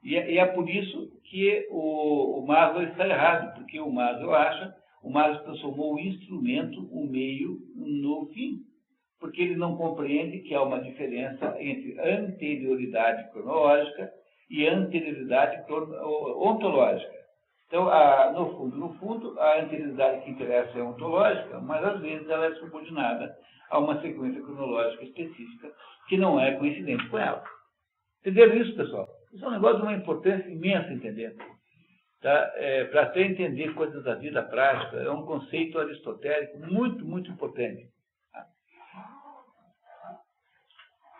E é por isso que o Maslow está errado, porque o Maslow transformou o instrumento, o meio, no fim. Porque ele não compreende que há uma diferença entre anterioridade cronológica e anterioridade ontológica. Então, no fundo, a anterioridade que interessa é ontológica, mas às vezes ela é subordinada a uma sequência cronológica específica que não é coincidente com ela. Entenderam isso, pessoal? Isso é um negócio de uma importância imensa entender. Tá? Para até entender coisas da vida prática, é um conceito aristotélico muito, muito importante.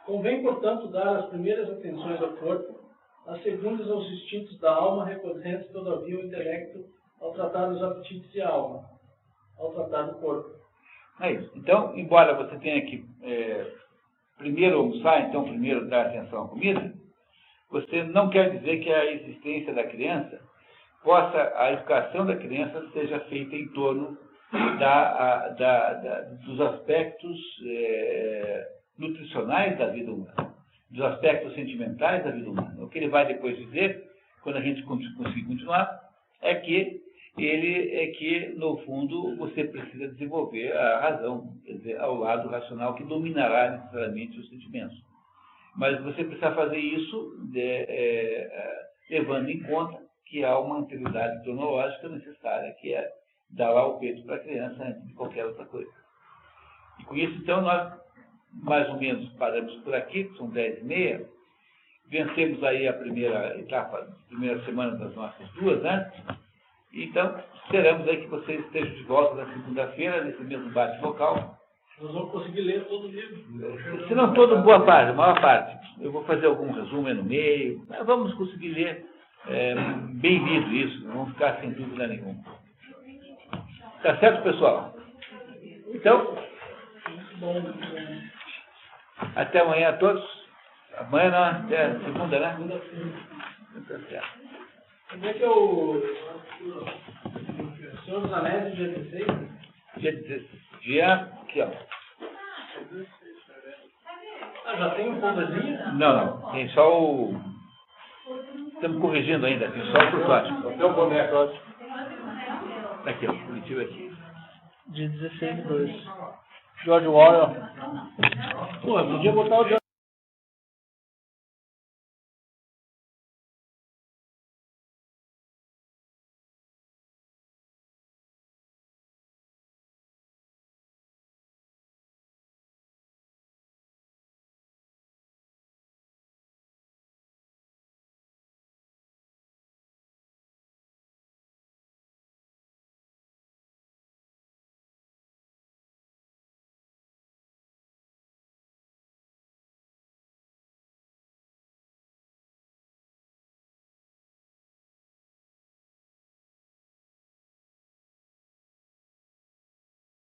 Convém, portanto, dar as primeiras atenções ao corpo, as segundas aos instintos da alma, recorrendo, todavia, o intelecto ao tratar dos apetites de alma, ao tratar do corpo. É isso. Então, embora você tenha que primeiro almoçar, então primeiro dar atenção à comida, você não quer dizer que a existência da criança a educação da criança seja feita em torno dos aspectos nutricionais da vida humana, dos aspectos sentimentais da vida humana. O que ele vai depois dizer, quando a gente conseguir continuar, é que no fundo, você precisa desenvolver a razão, quer dizer, ao lado racional que dominará necessariamente os sentimentos. Mas você precisa fazer isso levando em conta que há uma anterioridade cronológica necessária, que é dar lá o peito para a criança antes de qualquer outra coisa. E com isso, então, nós mais ou menos paramos por aqui, são 10h30, vencemos aí a primeira etapa, a primeira semana das nossas 2, né? Então, esperamos aí que vocês estejam de volta na segunda-feira, nesse mesmo bate-local. Nós vamos conseguir ler todo o livro. Se não todo, boa parte, a maior parte. Eu vou fazer algum resumo aí no meio, mas vamos conseguir ler bem lido isso, não vamos ficar sem dúvida nenhuma. Tá certo, pessoal? Então, Bom. Até amanhã a todos. Amanhã não, até segunda, né? Tá certo. Como é que é o Senhor dos Anéis, dia 16? Dia aqui, ó. Ah, já tem um folderzinho? Não. Tem só o... Estamos corrigindo ainda. Tem só o protótipo. Até o boneco, ó. Aqui, ó. Curitiba aqui. Dia 16/2. George Orwell. Pô, podia botar o